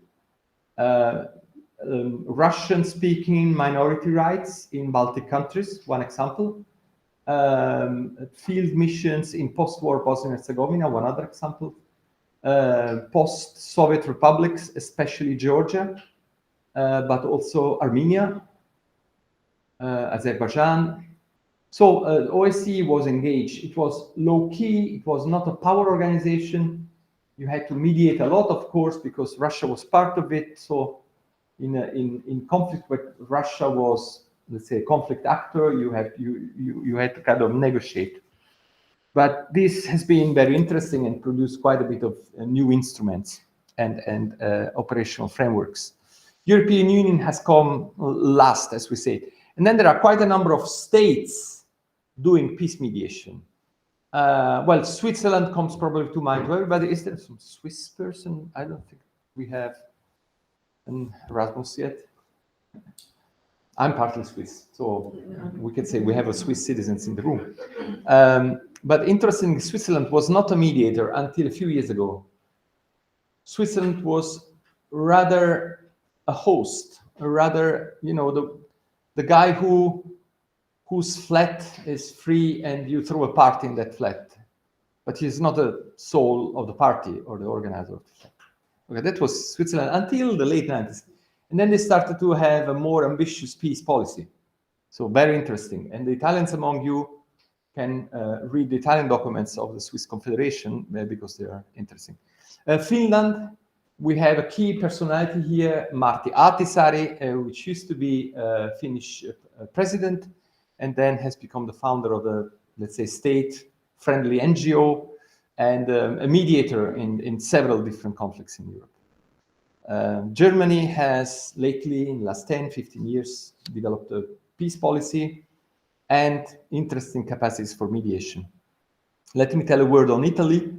Russian-speaking minority rights in Baltic countries, one example. Field missions in post-war Bosnia and Herzegovina, one other example. Post-Soviet republics, especially Georgia, but also Armenia, Azerbaijan. So OSCE was engaged. It was low-key. It was not a power organization. You had to mediate a lot, of course, because Russia was part of it. So in conflict where Russia was, let's say, a conflict actor, you had to kind of negotiate. But this has been very interesting and produced quite a bit of new instruments and operational frameworks. European Union has come last, as we say. And then there are quite a number of states doing peace mediation. Well, Switzerland comes probably to mind to everybody. Is there some Swiss person? I don't think we have an Erasmus yet. I'm partly Swiss, so we can say we have a Swiss citizens in the room. But interestingly, Switzerland was not a mediator until a few years ago. Switzerland was rather a host, rather, you know, the guy whose flat is free and you throw a party in that flat, but he's not a soul of the party or the organizer of the flat. Okay, that was Switzerland until the late 90s. And then they started to have a more ambitious peace policy. So very interesting. And the Italians among you can read the Italian documents of the Swiss Confederation because they are interesting. Finland, we have a key personality here, Martti Ahtisaari, which used to be Finnish president and then has become the founder of a, let's say, state-friendly NGO and a mediator in several different conflicts in Europe. Germany has lately, in the last 10, 15 years, developed a peace policy and interesting capacities for mediation. Let me tell a word on Italy.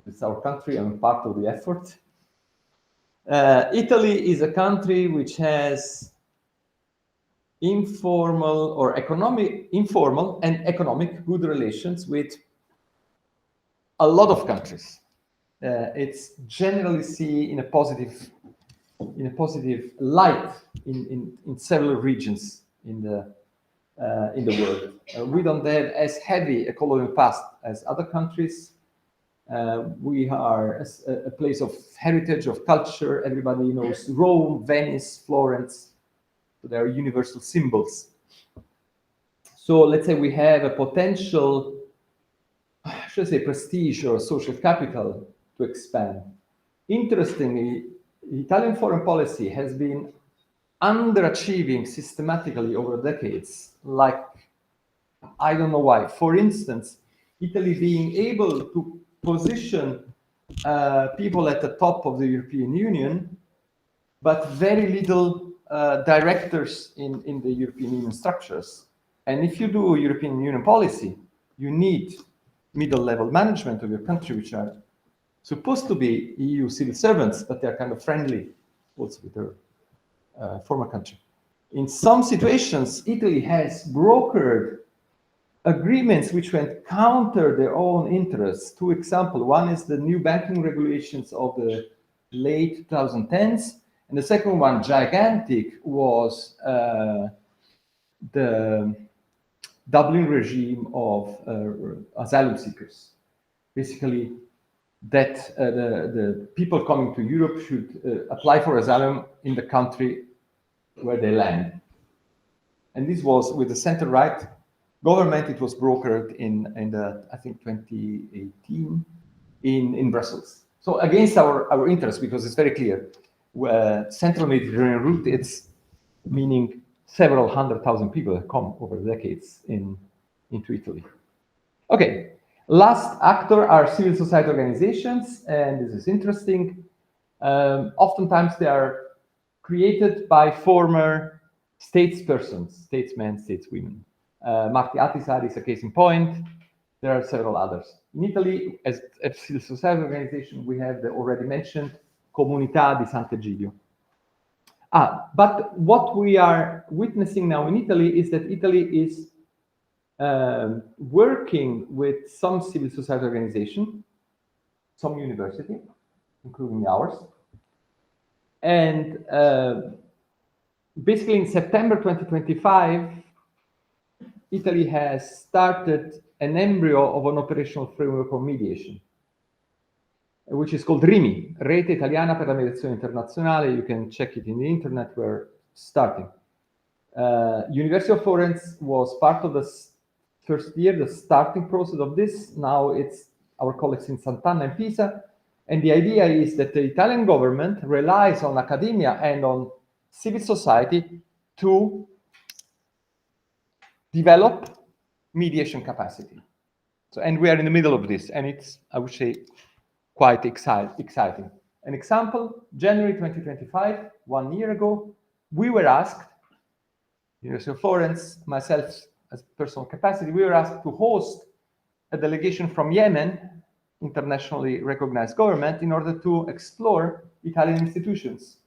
It's our country, I'm part of the effort. Italy is a country which has informal and economic good relations with a lot of countries. It's generally seen in a positive light in several regions in the world. We don't have as heavy a colonial past as other countries. We are a place of heritage, of culture. Everybody knows Rome, Venice, Florence. So they are universal symbols. So let's say we have a potential, should I say, prestige or social capital to expand. Interestingly, Italian foreign policy has been underachieving systematically over decades. Like, I don't know why. For instance, Italy being able to position people at the top of the European Union, but very little directors in the European Union structures. And if you do European Union policy, you need middle-level management of your country, which are supposed to be EU civil servants, but they're kind of friendly also with their former country. In some situations, Italy has brokered agreements which went counter their own interests. Two examples. One is the new banking regulations of the late 2010s, and the second one, gigantic, was the Dublin regime of asylum seekers. Basically, that the people coming to Europe should apply for asylum in the country where they land. And this was with the center-right government. It was brokered in the, I think, 2018 in Brussels. So against our interest, because it's very clear, Central Mediterranean route, it's meaning several 100,000 people that come over the decades into Italy. Okay, last actor are civil society organizations, and this is interesting. Oftentimes they are created by former statespersons, statesmen, stateswomen. Marti Attisari is a case in point. There are several others. In Italy, as a civil society organization, we have the already mentioned Comunità di Sant'Egidio. But what we are witnessing now in Italy is that Italy is working with some civil society organization, some university, including ours. And basically in September 2025, Italy has started an embryo of an operational framework of mediation, which is called RIMI, Rete Italiana per la Mediazione Internazionale. You can check it in the internet. We're starting. University of Florence was part of the first year, the starting process of this. Now it's our colleagues in Sant'Anna and Pisa. And the idea is that the Italian government relies on academia and on civil society to develop mediation capacity. So, and we are in the middle of this, and it's, I would say, quite exciting. An example, January 2025, 1 year ago, we were asked, University of Florence, myself as personal capacity, we were asked to host a delegation from Yemen, internationally recognized government, in order to explore Italian institutions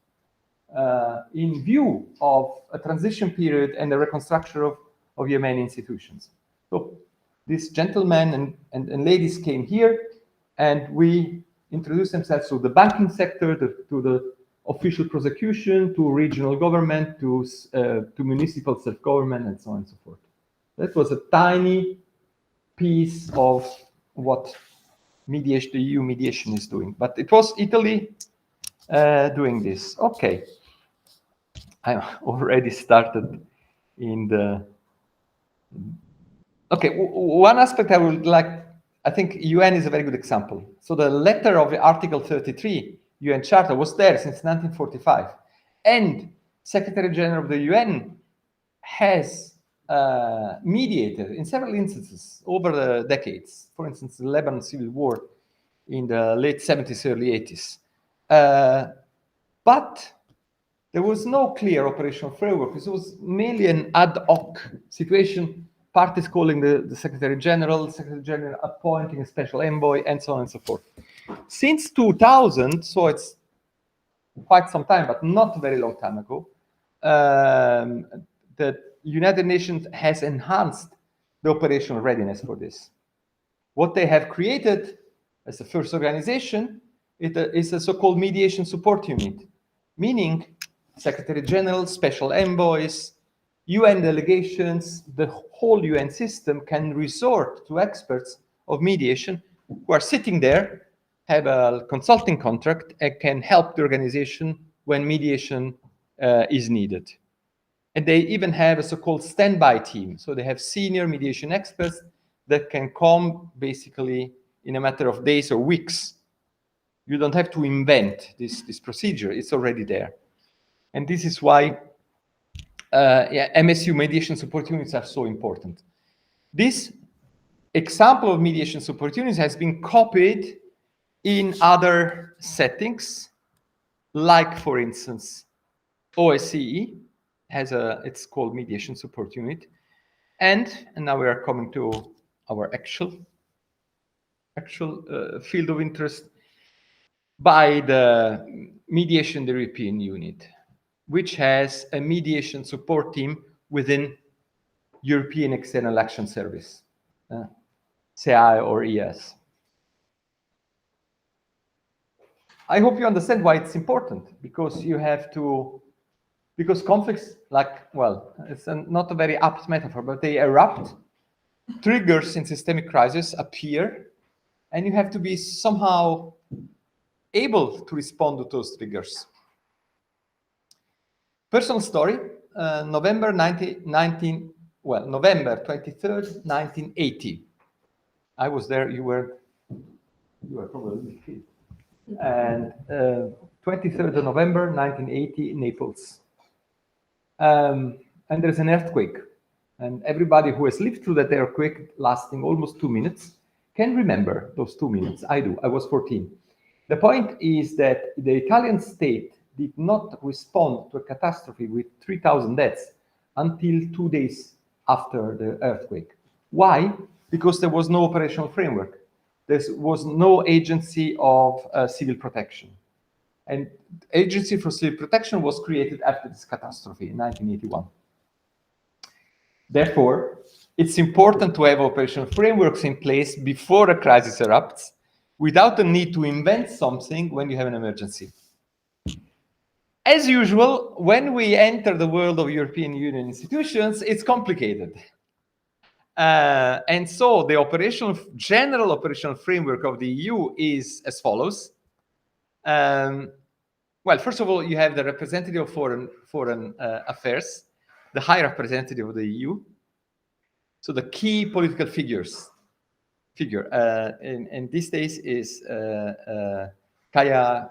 in view of a transition period and the reconstruction of Yemeni institutions. So these gentlemen and ladies came here, and we introduced themselves to the banking sector, to the official prosecution, to regional government, to municipal self-government, and so on and so forth. That was a tiny piece of what mediation, the EU mediation is doing. But it was Italy doing this. Okay. I already started in the... Okay, one aspect I would like, I think UN is a very good example. So the letter of Article 33 UN Charter was there since 1945. And Secretary General of the UN has mediated in several instances over the decades. For instance, the Lebanon Civil War in the late 70s, early 80s. But there was no clear operational framework. This was mainly an ad hoc situation. Parties calling the Secretary General appointing a special envoy, and so on and so forth. Since 2000, so it's quite some time, but not a very long time ago, the United Nations has enhanced the operational readiness for this. What they have created as the first organization is a so-called mediation support unit, meaning Secretary General, special envoys, UN delegations, the whole UN system can resort to experts of mediation who are sitting there, have a consulting contract, and can help the organization when mediation is needed. And they even have a so-called standby team. So they have senior mediation experts that can come basically in a matter of days or weeks You don't have to invent this procedure. It's already there. And this is why MSU mediation support units are so important. This example of mediation support units has been copied in other settings, like, for instance, OSCE has it's called mediation support unit. And now we are coming to our actual field of interest, by the mediation the European unit, which has a mediation support team within European External Action Service, CI or ES. I hope you understand why it's important, because you have to, because conflicts, like, well, it's not a very apt metaphor, but they erupt, triggers in systemic crisis appear, and you have to be somehow able to respond to those triggers. Personal story, November 23rd, 1980. I was there, you were probably a kid. And 23rd of November, 1980, Naples. And there's an earthquake. And everybody who has lived through that earthquake, lasting almost 2 minutes, can remember those 2 minutes. I do. I was 14. The point is that the Italian state did not respond to a catastrophe with 3,000 deaths until 2 days after the earthquake. Why? Because there was no operational framework. There was no agency of civil protection. And agency for civil protection was created after this catastrophe in 1981. Therefore, it's important to have operational frameworks in place before a crisis erupts, without the need to invent something when you have an emergency. As usual, when we enter the world of European Union institutions, it's complicated. And so the general operational framework of the EU is as follows. Well, first of all, you have the representative of foreign affairs, the high representative of the EU. So the key political figure in these days is Kaja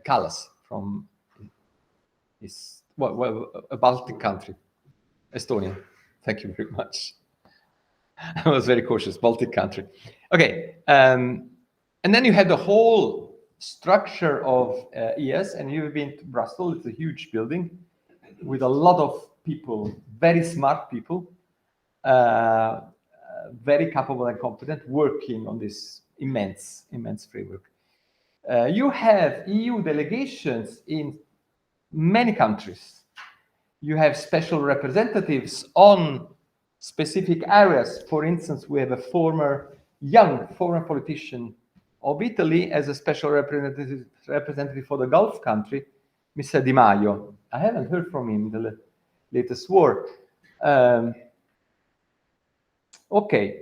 Kallas from a Baltic country, Estonia. Thank you very much. I was very cautious, Baltic country. Okay, and then you have the whole structure of ES, and you've been to Brussels. It's a huge building with a lot of people, very smart people, very capable and competent, working on this immense framework. You have EU delegations in many countries. You have special representatives on specific areas. For instance, we have a young former politician of Italy as a special representative for the Gulf country, Mr. Di Maio. I haven't heard from him the latest war. Okay.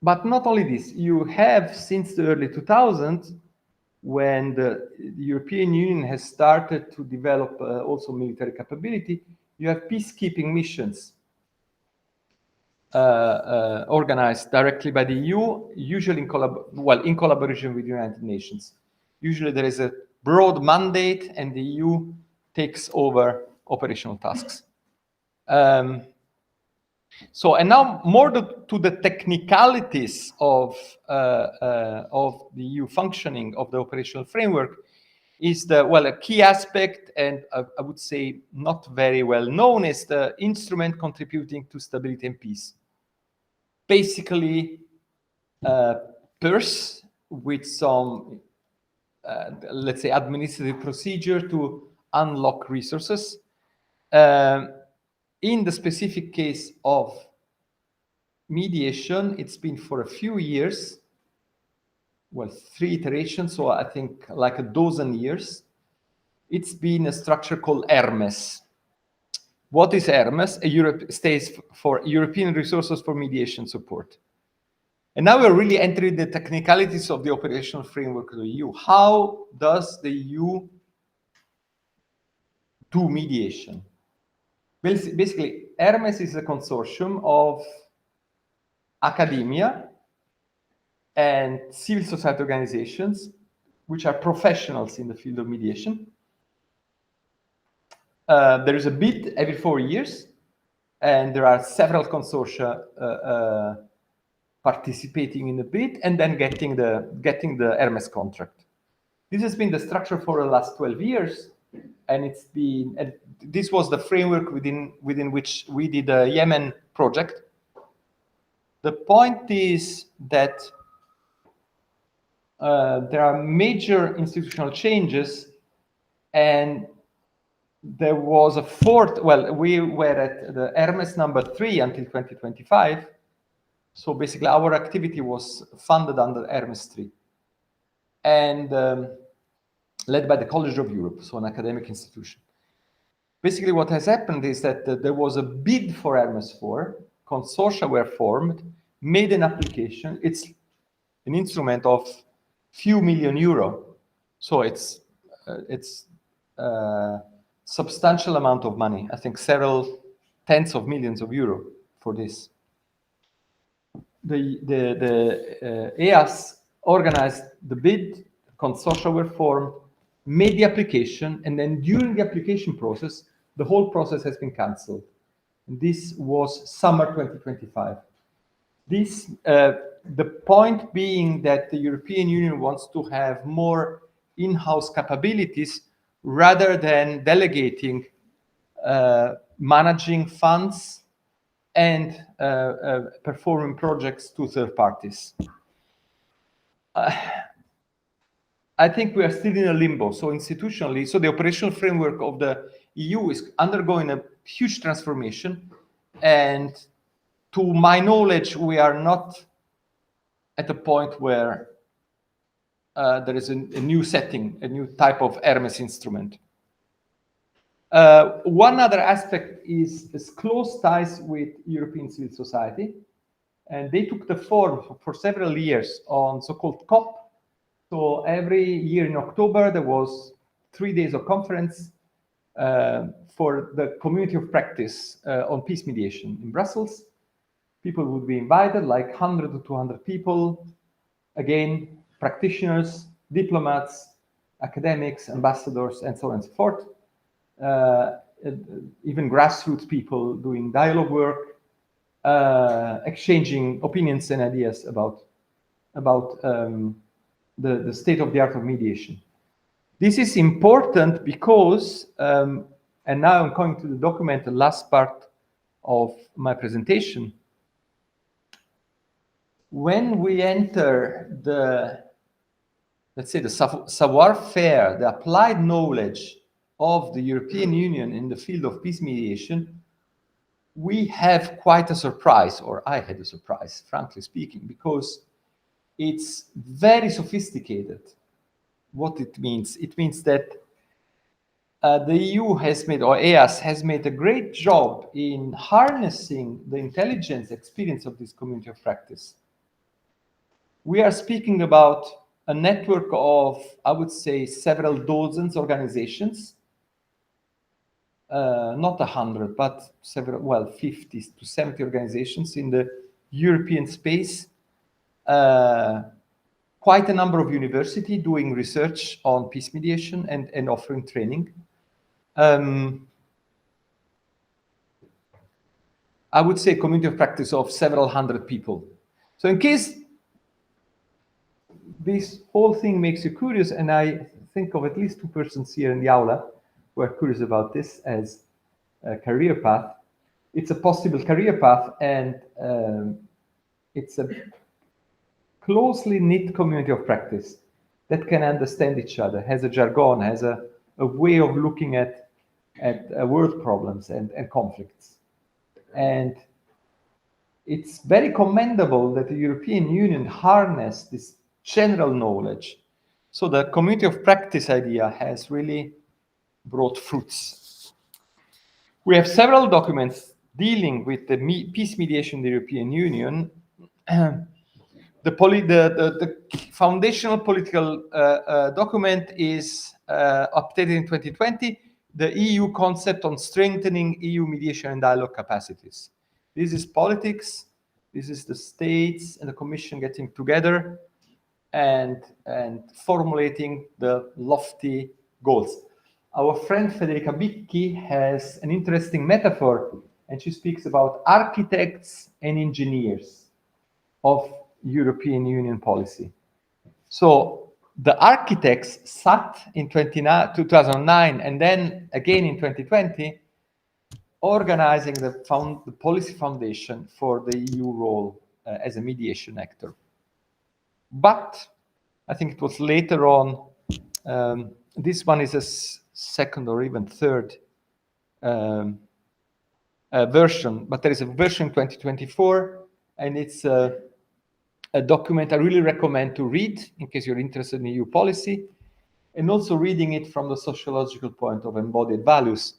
But not only this, you have, since the early 2000s, when the European Union has started to develop also military capability, you have peacekeeping missions organized directly by the EU, usually in collaboration with the United Nations. Usually there is a broad mandate and the EU takes over operational tasks. So, and now more to the technicalities of the EU functioning of the operational framework is a key aspect, and I would say not very well known, is the instrument contributing to stability and peace. Basically, purse with some, let's say, administrative procedure to unlock resources. In the specific case of mediation, it's been for a few years, 3 iterations, so I think like a dozen years. It's been a structure called Hermes. What is Hermes? Europe stays for European Resources for Mediation Support. And now we're really entering the technicalities of the operational framework of the EU. How does the EU do mediation? Basically, Hermes is a consortium of academia, and civil society organizations, which are professionals in the field of mediation. There is a bid every 4 years, and there are several consortia participating in the bid and then getting the Hermes contract. This has been the structure for the last 12 years, and this was the framework within which we did the Yemen project. The point is that there are major institutional changes, and there was a fourth. Well, we were at the Hermes number 3 until 2025. So basically, our activity was funded under Hermes 3 and led by the College of Europe, so an academic institution. Basically, what has happened is that there was a bid for Hermes 4, consortia were formed, made an application. It's an instrument of few million euro, so it's substantial amount of money. I think several tens of millions of euro for this. The EAS organized the bid, consortia were formed, made the application, and then during the application process, the whole process has been cancelled. This was summer 2025. This, the point being that the European Union wants to have more in-house capabilities rather than delegating managing funds and performing projects to third parties. I think we are still in a limbo. So institutionally, so the operational framework of the EU is undergoing a huge transformation. And to my knowledge, we are not at a point where there is a new setting, a new type of Hermes instrument. One other aspect is close ties with European civil society. And they took the form for several years on so-called COP. So every year in October, there was 3 days of conference for the community of practice on peace mediation in Brussels. People would be invited, like 100 to 200 people. Again, practitioners, diplomats, academics, ambassadors, and so on and so forth. Even grassroots people doing dialogue work, exchanging opinions and ideas about the state of the art of mediation. This is important because, and now I'm going to the document, the last part of my presentation. When we enter the, let's say, the savoir-faire, the applied knowledge of the European Union in the field of peace mediation, we have quite a surprise, or I had a surprise, frankly speaking, because it's very sophisticated. What it means that the EU has made, or EAS has made a great job in harnessing the intelligence experience of this community of practice. We are speaking about a network of, I would say, several dozens organizations, not 100, but several, well, 50 to 70 organizations in the European space. Quite a number of universities doing research on peace mediation and offering training. I would say community of practice of several hundred people. So in case this whole thing makes you curious, and I think of at least 2 persons here in the aula who are curious about this as a career path, it's a possible career path, and it's a closely knit community of practice that can understand each other, has a jargon, has a way of looking at world problems and conflicts. And it's very commendable that the European Union harnessed this general knowledge. So the community of practice idea has really brought fruits. We have several documents dealing with the peace mediation in the European Union. The foundational political document is updated in 2020, the EU concept on strengthening EU mediation and dialogue capacities. This is politics, This is the states and the Commission getting together and formulating the lofty goals. Our friend Federica Bicchi has an interesting metaphor, and she speaks about architects and engineers of European Union policy. So the architects sat in 2009 and then again in 2020, organizing the policy foundation for the EU role as a mediation actor. But I think it was later on, this one is a second or even third version, but there is a version 2024, and it's a document I really recommend to read in case you're interested in EU policy, and also reading it from the sociological point of embodied values.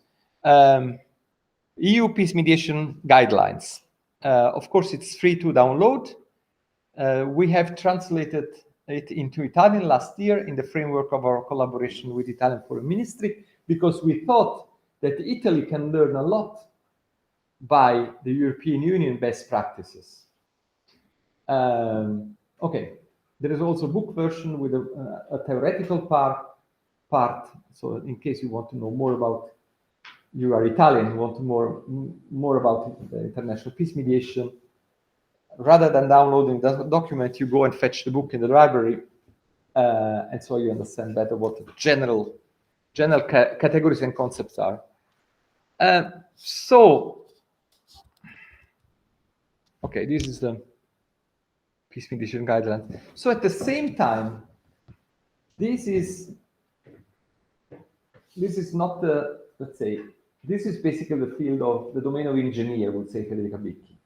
EU peace mediation guidelines. Of course, it's free to download. We have translated it into Italian last year in the framework of our collaboration with Italian Foreign Ministry, because we thought that Italy can learn a lot by the European Union best practices. Okay, there is also a book version with a theoretical part. So in case you want to know more about, you are Italian, you want to more about international peace mediation, rather than downloading the document, you go and fetch the book in the library, and so you understand better what the general categories and concepts are. So, okay, this is the peace mediation guidelines. So at the same time, this is not the, let's say, this is basically the field of the domain of engineer, would say Federica Bicchi.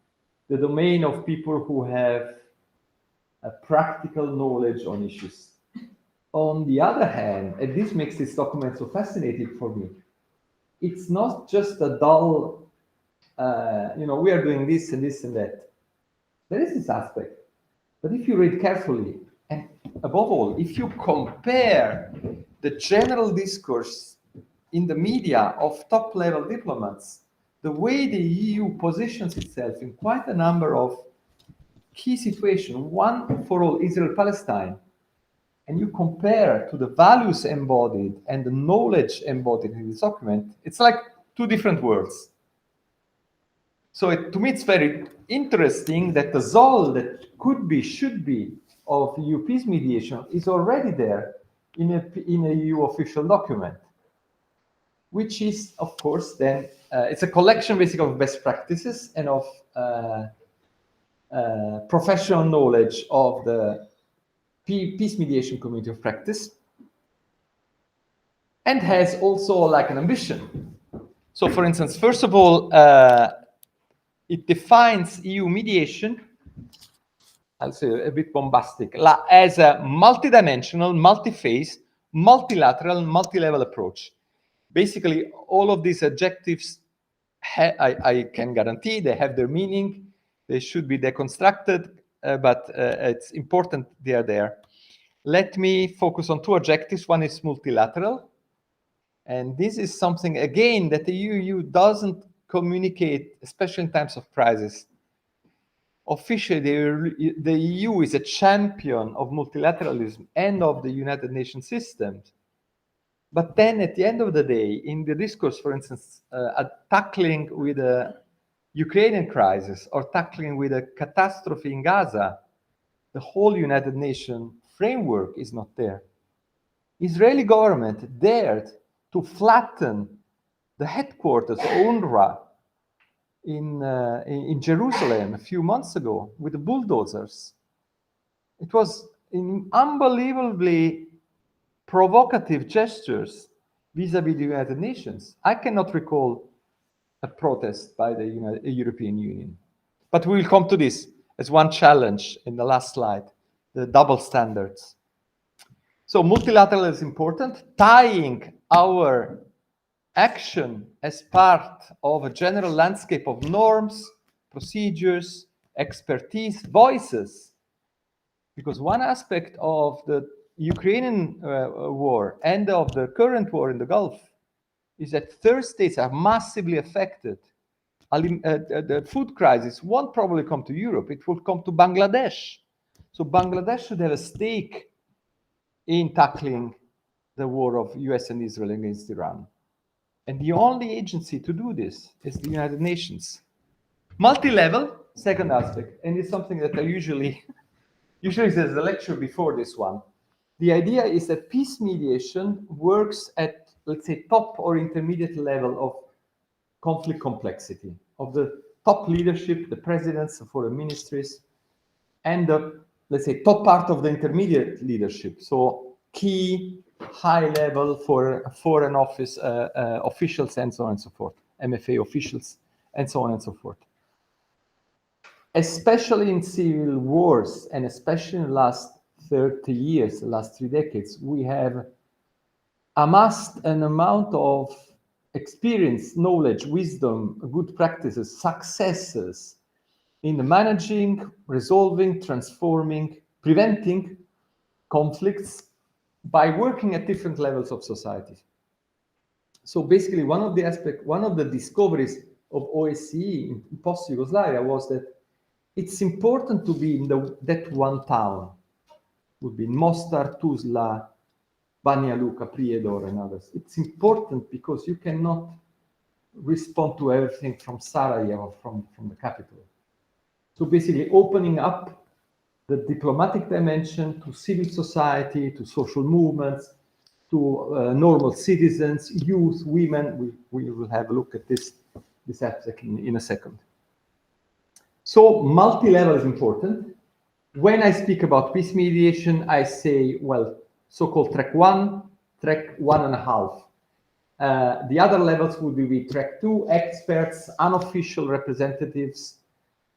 The domain of people who have a practical knowledge on issues. On the other hand, and this makes this document so fascinating for me, it's not just a dull, we are doing this and this and that. There is this aspect. But if you read carefully, and above all, if you compare the general discourse in the media of top-level diplomats, the way the EU positions itself in quite a number of key situations, one for all, Israel-Palestine, and you compare to the values embodied and the knowledge embodied in this document, it's like two different worlds. So to me, it's very interesting that the ZOL that could be, should be, of EU peace mediation is already there in a EU official document, which is, of course, then, it's a collection basically of best practices and of professional knowledge of the peace mediation community of practice, and has also like an ambition. So for instance, first of all, it defines EU mediation, I'll say a bit bombastic, as a multidimensional, multi-phase, multilateral, multi-level approach. Basically, all of these adjectives, I can guarantee they have their meaning. They should be deconstructed, but it's important they are there. Let me focus on two adjectives. One is multilateral. And this is something, again, that the EU doesn't communicate, especially in times of crisis. Officially, the EU is a champion of multilateralism and of the United Nations systems. But then at the end of the day, in the discourse, for instance, tackling with a Ukrainian crisis or tackling with a catastrophe in Gaza, the whole United Nations framework is not there. Israeli government dared to flatten the headquarters of UNRWA in Jerusalem a few months ago with the bulldozers. It was unbelievably provocative gestures vis-à-vis the United Nations. I cannot recall a protest by the European Union. But we will come to this as one challenge in the last slide, the double standards. So multilateral is important, tying our action as part of a general landscape of norms, procedures, expertise, voices. Because one aspect of the Ukrainian war and of the current war in the Gulf is that third states are massively affected the food crisis won't probably come to Europe. It will come to Bangladesh. So Bangladesh should have a stake in tackling the war of US and Israel against Iran. And the only agency to do this is the United Nations. Multi-level, second aspect, and it's something that I usually there's a lecture before this one. The idea is that peace mediation works at, let's say, top or intermediate level of conflict complexity, of the top leadership, the presidents, the foreign ministries, and the, let's say, top part of the intermediate leadership. So key, high level for foreign office officials and so on and so forth, MFA officials, and so on and so forth. Especially in civil wars, and especially in the last 30 years, the last 3 decades, we have amassed an amount of experience, knowledge, wisdom, good practices, successes in managing, resolving, transforming, preventing conflicts by working at different levels of society. So basically, one of the discoveries of OSCE in post-Yugoslavia was that it's important to be in that one town. Would be Mostar, Tuzla, Banja Luka, Prijedor, and others. It's important because you cannot respond to everything from Sarajevo, from the capital. So basically opening up the diplomatic dimension to civil society, to social movements, to normal citizens, youth, women. We will have a look at this aspect in a second. So multi-level is important. When I speak about peace mediation, I say, well, so-called track 1, track 1.5. The other levels would be track 2, experts, unofficial representatives,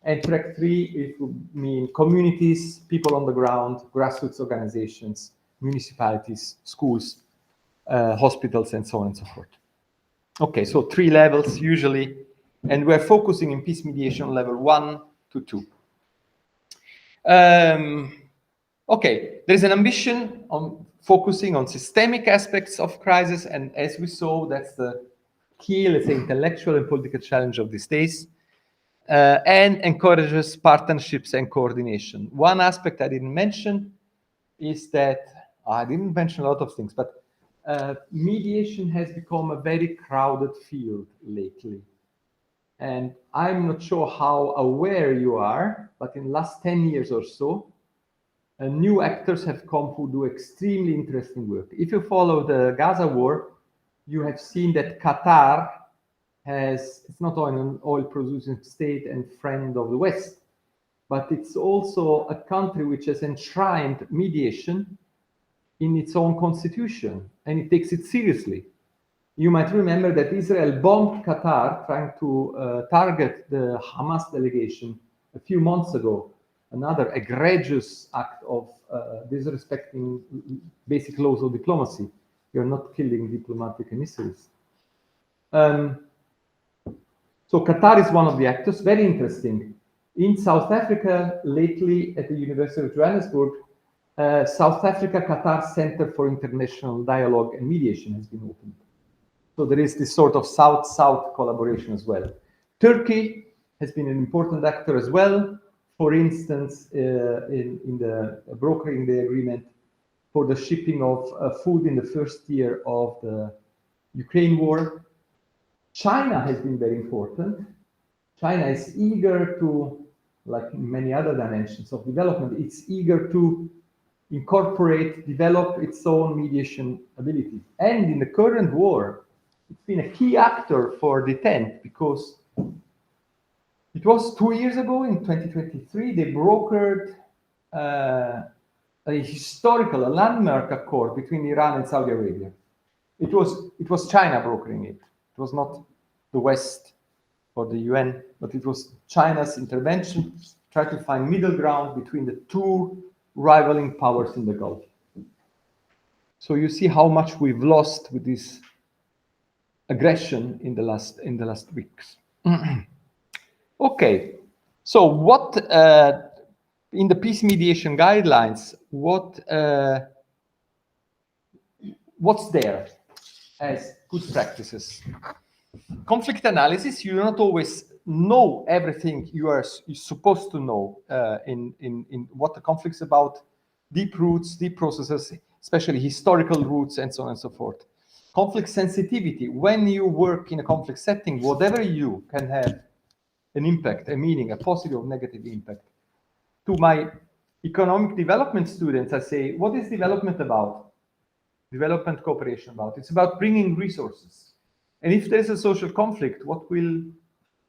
and track 3, it would mean communities, people on the ground, grassroots organizations, municipalities, schools, hospitals, and so on and so forth. Okay, so 3 levels usually, and we're focusing in peace mediation level 1 to 2. Okay, there's an ambition on focusing on systemic aspects of crisis, and as we saw, that's the key, let's say, intellectual and political challenge of these days, and encourages partnerships and coordination. One aspect I didn't mention is that, I didn't mention a lot of things, but mediation has become a very crowded field lately. And I'm not sure how aware you are, but in the last 10 years or so, new actors have come who do extremely interesting work. If you follow the Gaza war, you have seen that Qatar it's not only an oil-producing state and friend of the West, but it's also a country which has enshrined mediation in its own constitution, and it takes it seriously. You might remember that Israel bombed Qatar trying to target the Hamas delegation a few months ago, another egregious act of disrespecting basic laws of diplomacy. You're not killing diplomatic emissaries. So Qatar is one of the actors, very interesting. In South Africa, lately at the University of Johannesburg, South Africa-Qatar Center for International Dialogue and Mediation has been opened. So there is this sort of South-South collaboration as well. Turkey has been an important actor as well. For instance, in the brokering the agreement for the shipping of food in the first year of the Ukraine war. China has been very important. China is eager to, like many other dimensions of development, it's eager to incorporate, develop its own mediation abilities. And in the current war, it's been a key actor for detent because it was 2 years ago in 2023, they brokered a landmark accord between Iran and Saudi Arabia. It was China brokering it. It was not the West or the UN, but it was China's intervention, try to find middle ground between the two rivaling powers in the Gulf. So you see how much we've lost with this aggression in the last weeks. Okay, so what in the peace mediation guidelines, what's there as good practices? Conflict analysis, you not always know everything you're supposed to know in what the conflict's about, deep roots, deep processes, especially historical roots, and so on and so forth. Conflict sensitivity. When you work in a conflict setting, whatever you do can have an impact, a meaning, a positive or negative impact. To my economic development students, I say, what is development about? Development cooperation about? It's about bringing resources. And if there's a social conflict, what will,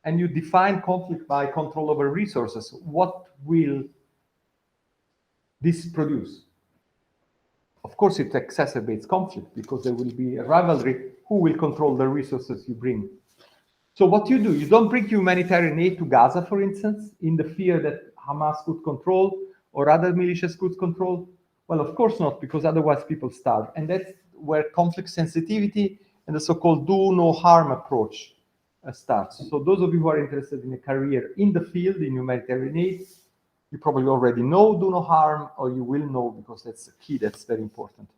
and you define conflict by control over resources, what will this produce? Of course, it exacerbates conflict because there will be a rivalry. Who will control the resources you bring? So what you do, you don't bring humanitarian aid to Gaza, for instance, in the fear that Hamas could control or other militias could control. Well, of course not, because otherwise people starve. And that's where conflict sensitivity and the so-called do no harm approach starts. So those of you who are interested in a career in the field, in humanitarian aid, you probably already know do no harm, or you will know because that's a key, that's very important.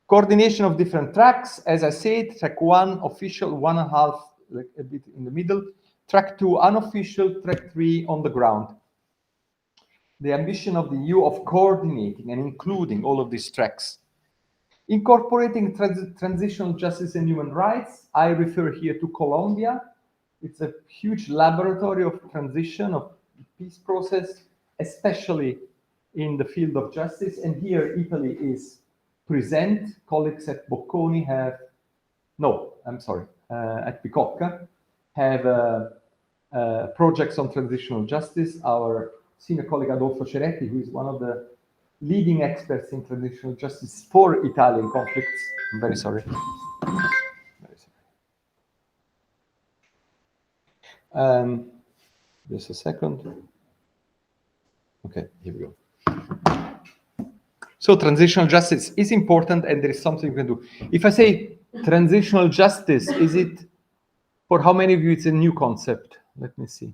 Coordination of different tracks, as I said, track 1, official, 1.5, like a bit in the middle, track 2, unofficial, track 3, on the ground. The ambition of the EU of coordinating and including all of these tracks. Incorporating transitional justice and human rights, I refer here to Colombia. It's a huge laboratory of transition, of peace process, especially in the field of justice. And here Italy is present. Colleagues at Bocconi have, no, I'm sorry, at Bicocca have projects on transitional justice. Our senior colleague Adolfo Ceretti, who is one of the leading experts in transitional justice for Italian conflicts. I'm very sorry. Very sorry. Just a second. Okay, here we go. So transitional justice is important, and there is something you can do. If I say transitional justice, is it, for how many of you it's a new concept? Let me see.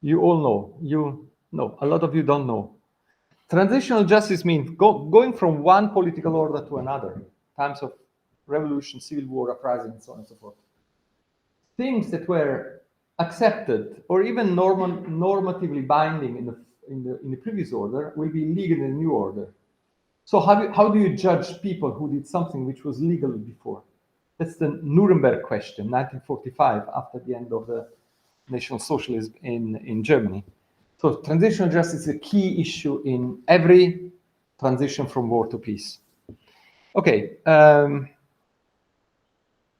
You all know. You know. A lot of you don't know. Transitional justice means going from one political order to another, times of revolution, civil war, uprising, and so on and so forth. Things that were accepted or even normatively binding in the previous order will be legal in the new order. So how do you judge people who did something which was legal before? That's the Nuremberg question, 1945, after the end of the National Socialism in Germany. So transitional justice is a key issue in every transition from war to peace. Okay.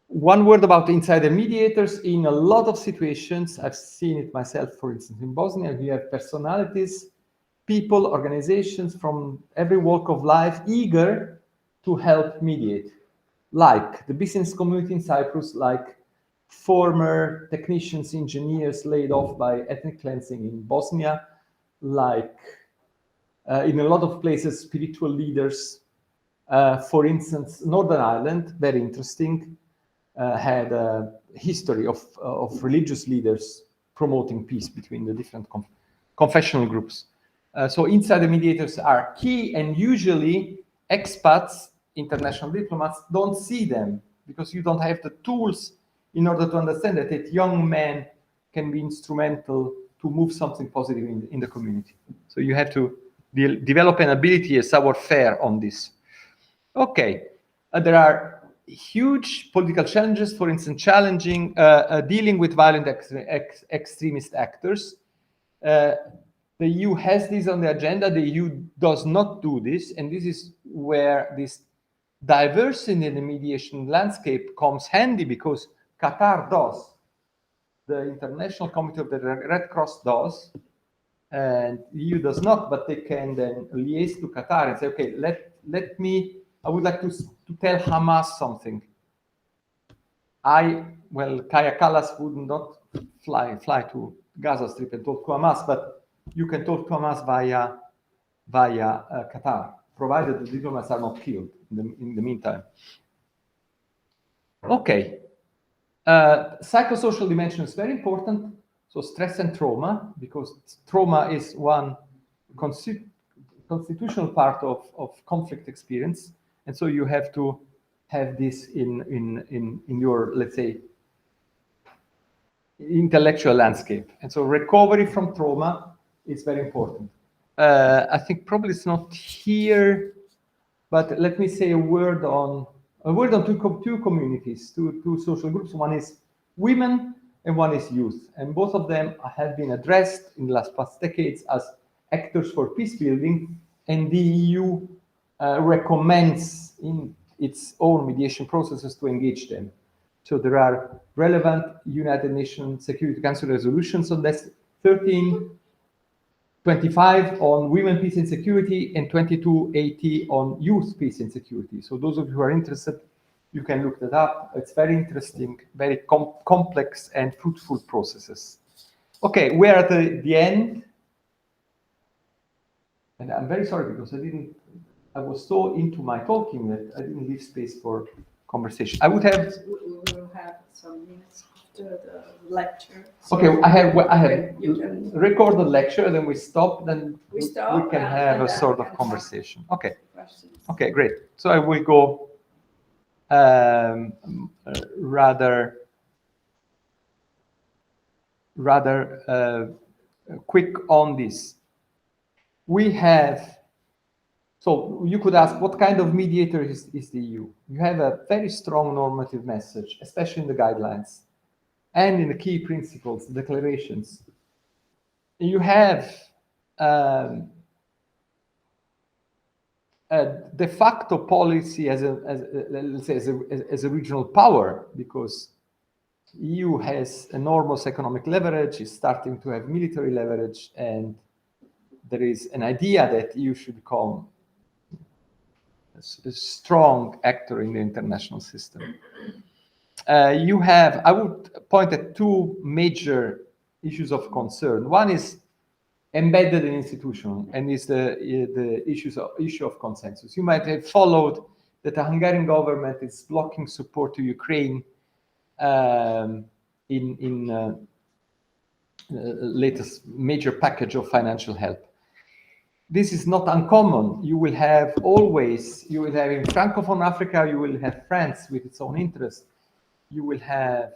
One word about insider mediators. In a lot of situations, I've seen it myself, for instance, in Bosnia, we have personalities, people, organizations from every walk of life eager to help mediate. Like the business community in Cyprus, like former technicians, engineers laid off by ethnic cleansing in Bosnia, like in a lot of places, spiritual leaders. For instance, Northern Ireland, very interesting, had a history of religious leaders promoting peace between the different confessional groups. So insider mediators are key, and usually expats, international diplomats, don't see them because you don't have the tools in order to understand that young men can be instrumental to move something positive in the community. So you have to develop an ability, a savoir-faire on this. Okay, there are huge political challenges, for instance, dealing with violent extremist actors. The EU has this on the agenda. The EU does not do this, and this is where this diversity in the mediation landscape comes handy, because Qatar does, the International Committee of the Red Cross does, and the EU does not, but they can then liaise to Qatar and say, okay, I would like to tell Hamas something. Kaya Kallas would not fly to Gaza Strip and talk to Hamas, but you can talk to Hamas via Qatar, provided the diplomats are not killed in the meantime. Okay. Psychosocial dimension is very important. So stress and trauma, because trauma is one constitutional part of conflict experience. And so you have to have this in your, let's say, intellectual landscape. And so recovery from trauma is very important. I think probably it's not here, but let me say a word on two communities, two social groups. One is women and one is youth. And both of them have been addressed in the past decades as actors for peace building, and the EU recommends in its own mediation processes to engage them. So there are relevant United Nations Security Council resolutions on this, 1325 on women, peace and security, and 2280 on youth, peace and security. So those of you who are interested, you can look that up. It's very interesting, very complex and fruitful processes. Okay, we're at the end. And I'm very sorry because I was so into my talking that I didn't leave space for conversation. I would have. We will have some minutes after the lecture. So okay, I have record the lecture, then we stop, then we can have a sort of conversation. Okay. Okay, great. So I will go rather quick on this. We have, so you could ask, what kind of mediator is the EU? You have a very strong normative message, especially in the guidelines and in the key principles, declarations. You have a de facto policy as a regional power, because EU has enormous economic leverage, is starting to have military leverage, and there is an idea that EU should become a strong actor in the international system. You have, I would point at two major issues of concern. One is embedded in institution, and is the issue of consensus. You might have followed that the Hungarian government is blocking support to Ukraine in latest major package of financial help. This is not uncommon. You will have in Francophone Africa, you will have France with its own interest. You will have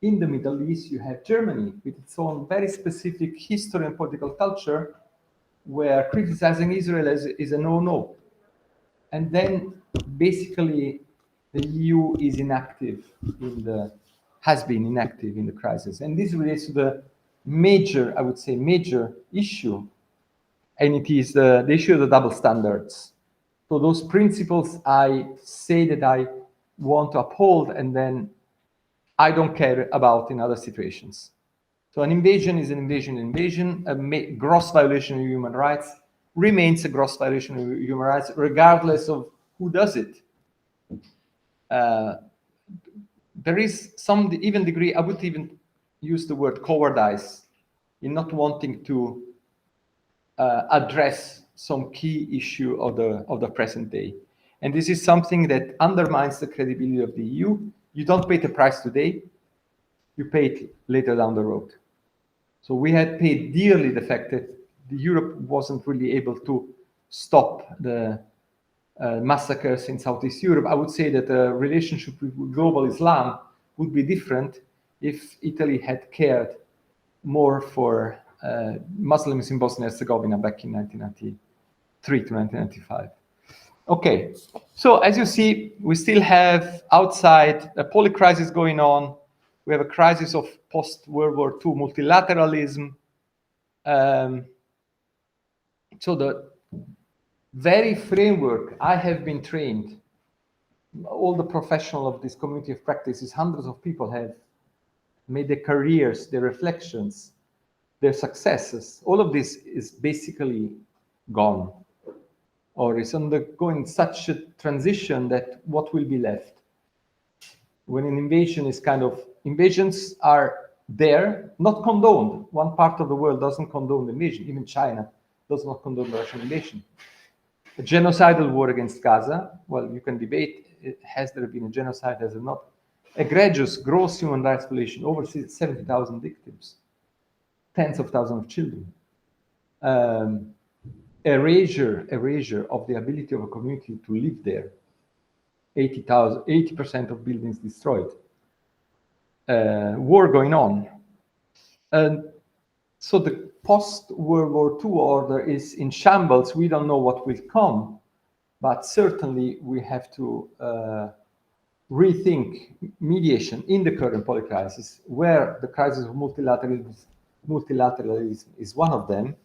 in the Middle East, you have Germany with its own very specific history and political culture, where criticizing Israel is a no-no. And then basically the EU is has been inactive in the crisis. And this relates to the major, I would say, major issue, and it is the issue of the double standards. So those principles I say that I want to uphold, and then I don't care about in other situations. So an invasion is an invasion. A gross violation of human rights remains a gross violation of human rights, regardless of who does it. There is some even degree, I would even use the word cowardice in not wanting to address some key issue of the present day. And this is something that undermines the credibility of the EU. You don't pay the price today, you pay it later down the road. So we had paid dearly the fact that Europe wasn't really able to stop the massacres in Southeast Europe. I would say that the relationship with global Islam would be different if Italy had cared more for Muslims in Bosnia and Herzegovina back in 1993 to 1995. Okay, so as you see, we still have outside a poly crisis going on. We have a crisis of post-World War II multilateralism. So the very framework I have been trained, all the professionals of this community of practices, hundreds of people have made their careers, their reflections, their successes. All of this is basically gone, or is undergoing such a transition that what will be left? When an invasion is invasions are there, not condoned. One part of the world doesn't condone the invasion. Even China does not condone the Russian invasion. A genocidal war against Gaza, well, you can debate, has there been a genocide, has there not? Egregious, gross human rights violation, over 70,000 victims, tens of thousands of children. Erasure of the ability of a community to live there. 80% of buildings destroyed. War going on. And so the post-World War II order is in shambles. We don't know what will come, but certainly we have to rethink mediation in the current polycrisis, where the crisis of multilateralism is one of them.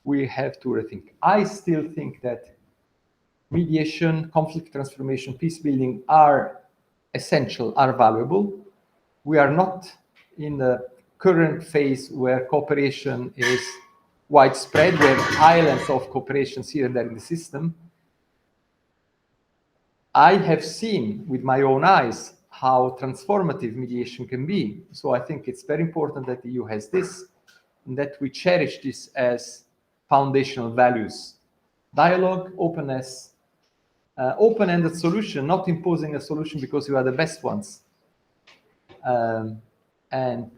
We have to rethink. I still think that mediation, conflict transformation, peace building are essential, are valuable. We are not in the current phase where cooperation is widespread. We have islands of cooperations here and there in the system. I have seen with my own eyes how transformative mediation can be. So I think it's very important that the EU has this, and that we cherish this as foundational values. Dialogue, openness, open-ended solution, not imposing a solution because you are the best ones. And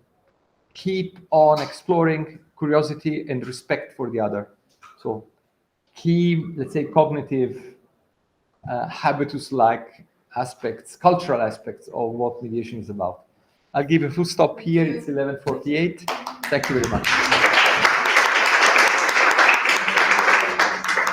keep on exploring curiosity and respect for the other. So key, let's say, cognitive habitus-like aspects, cultural aspects of what mediation is about. I'll give a full stop here. It's 11:48. Thank you very much.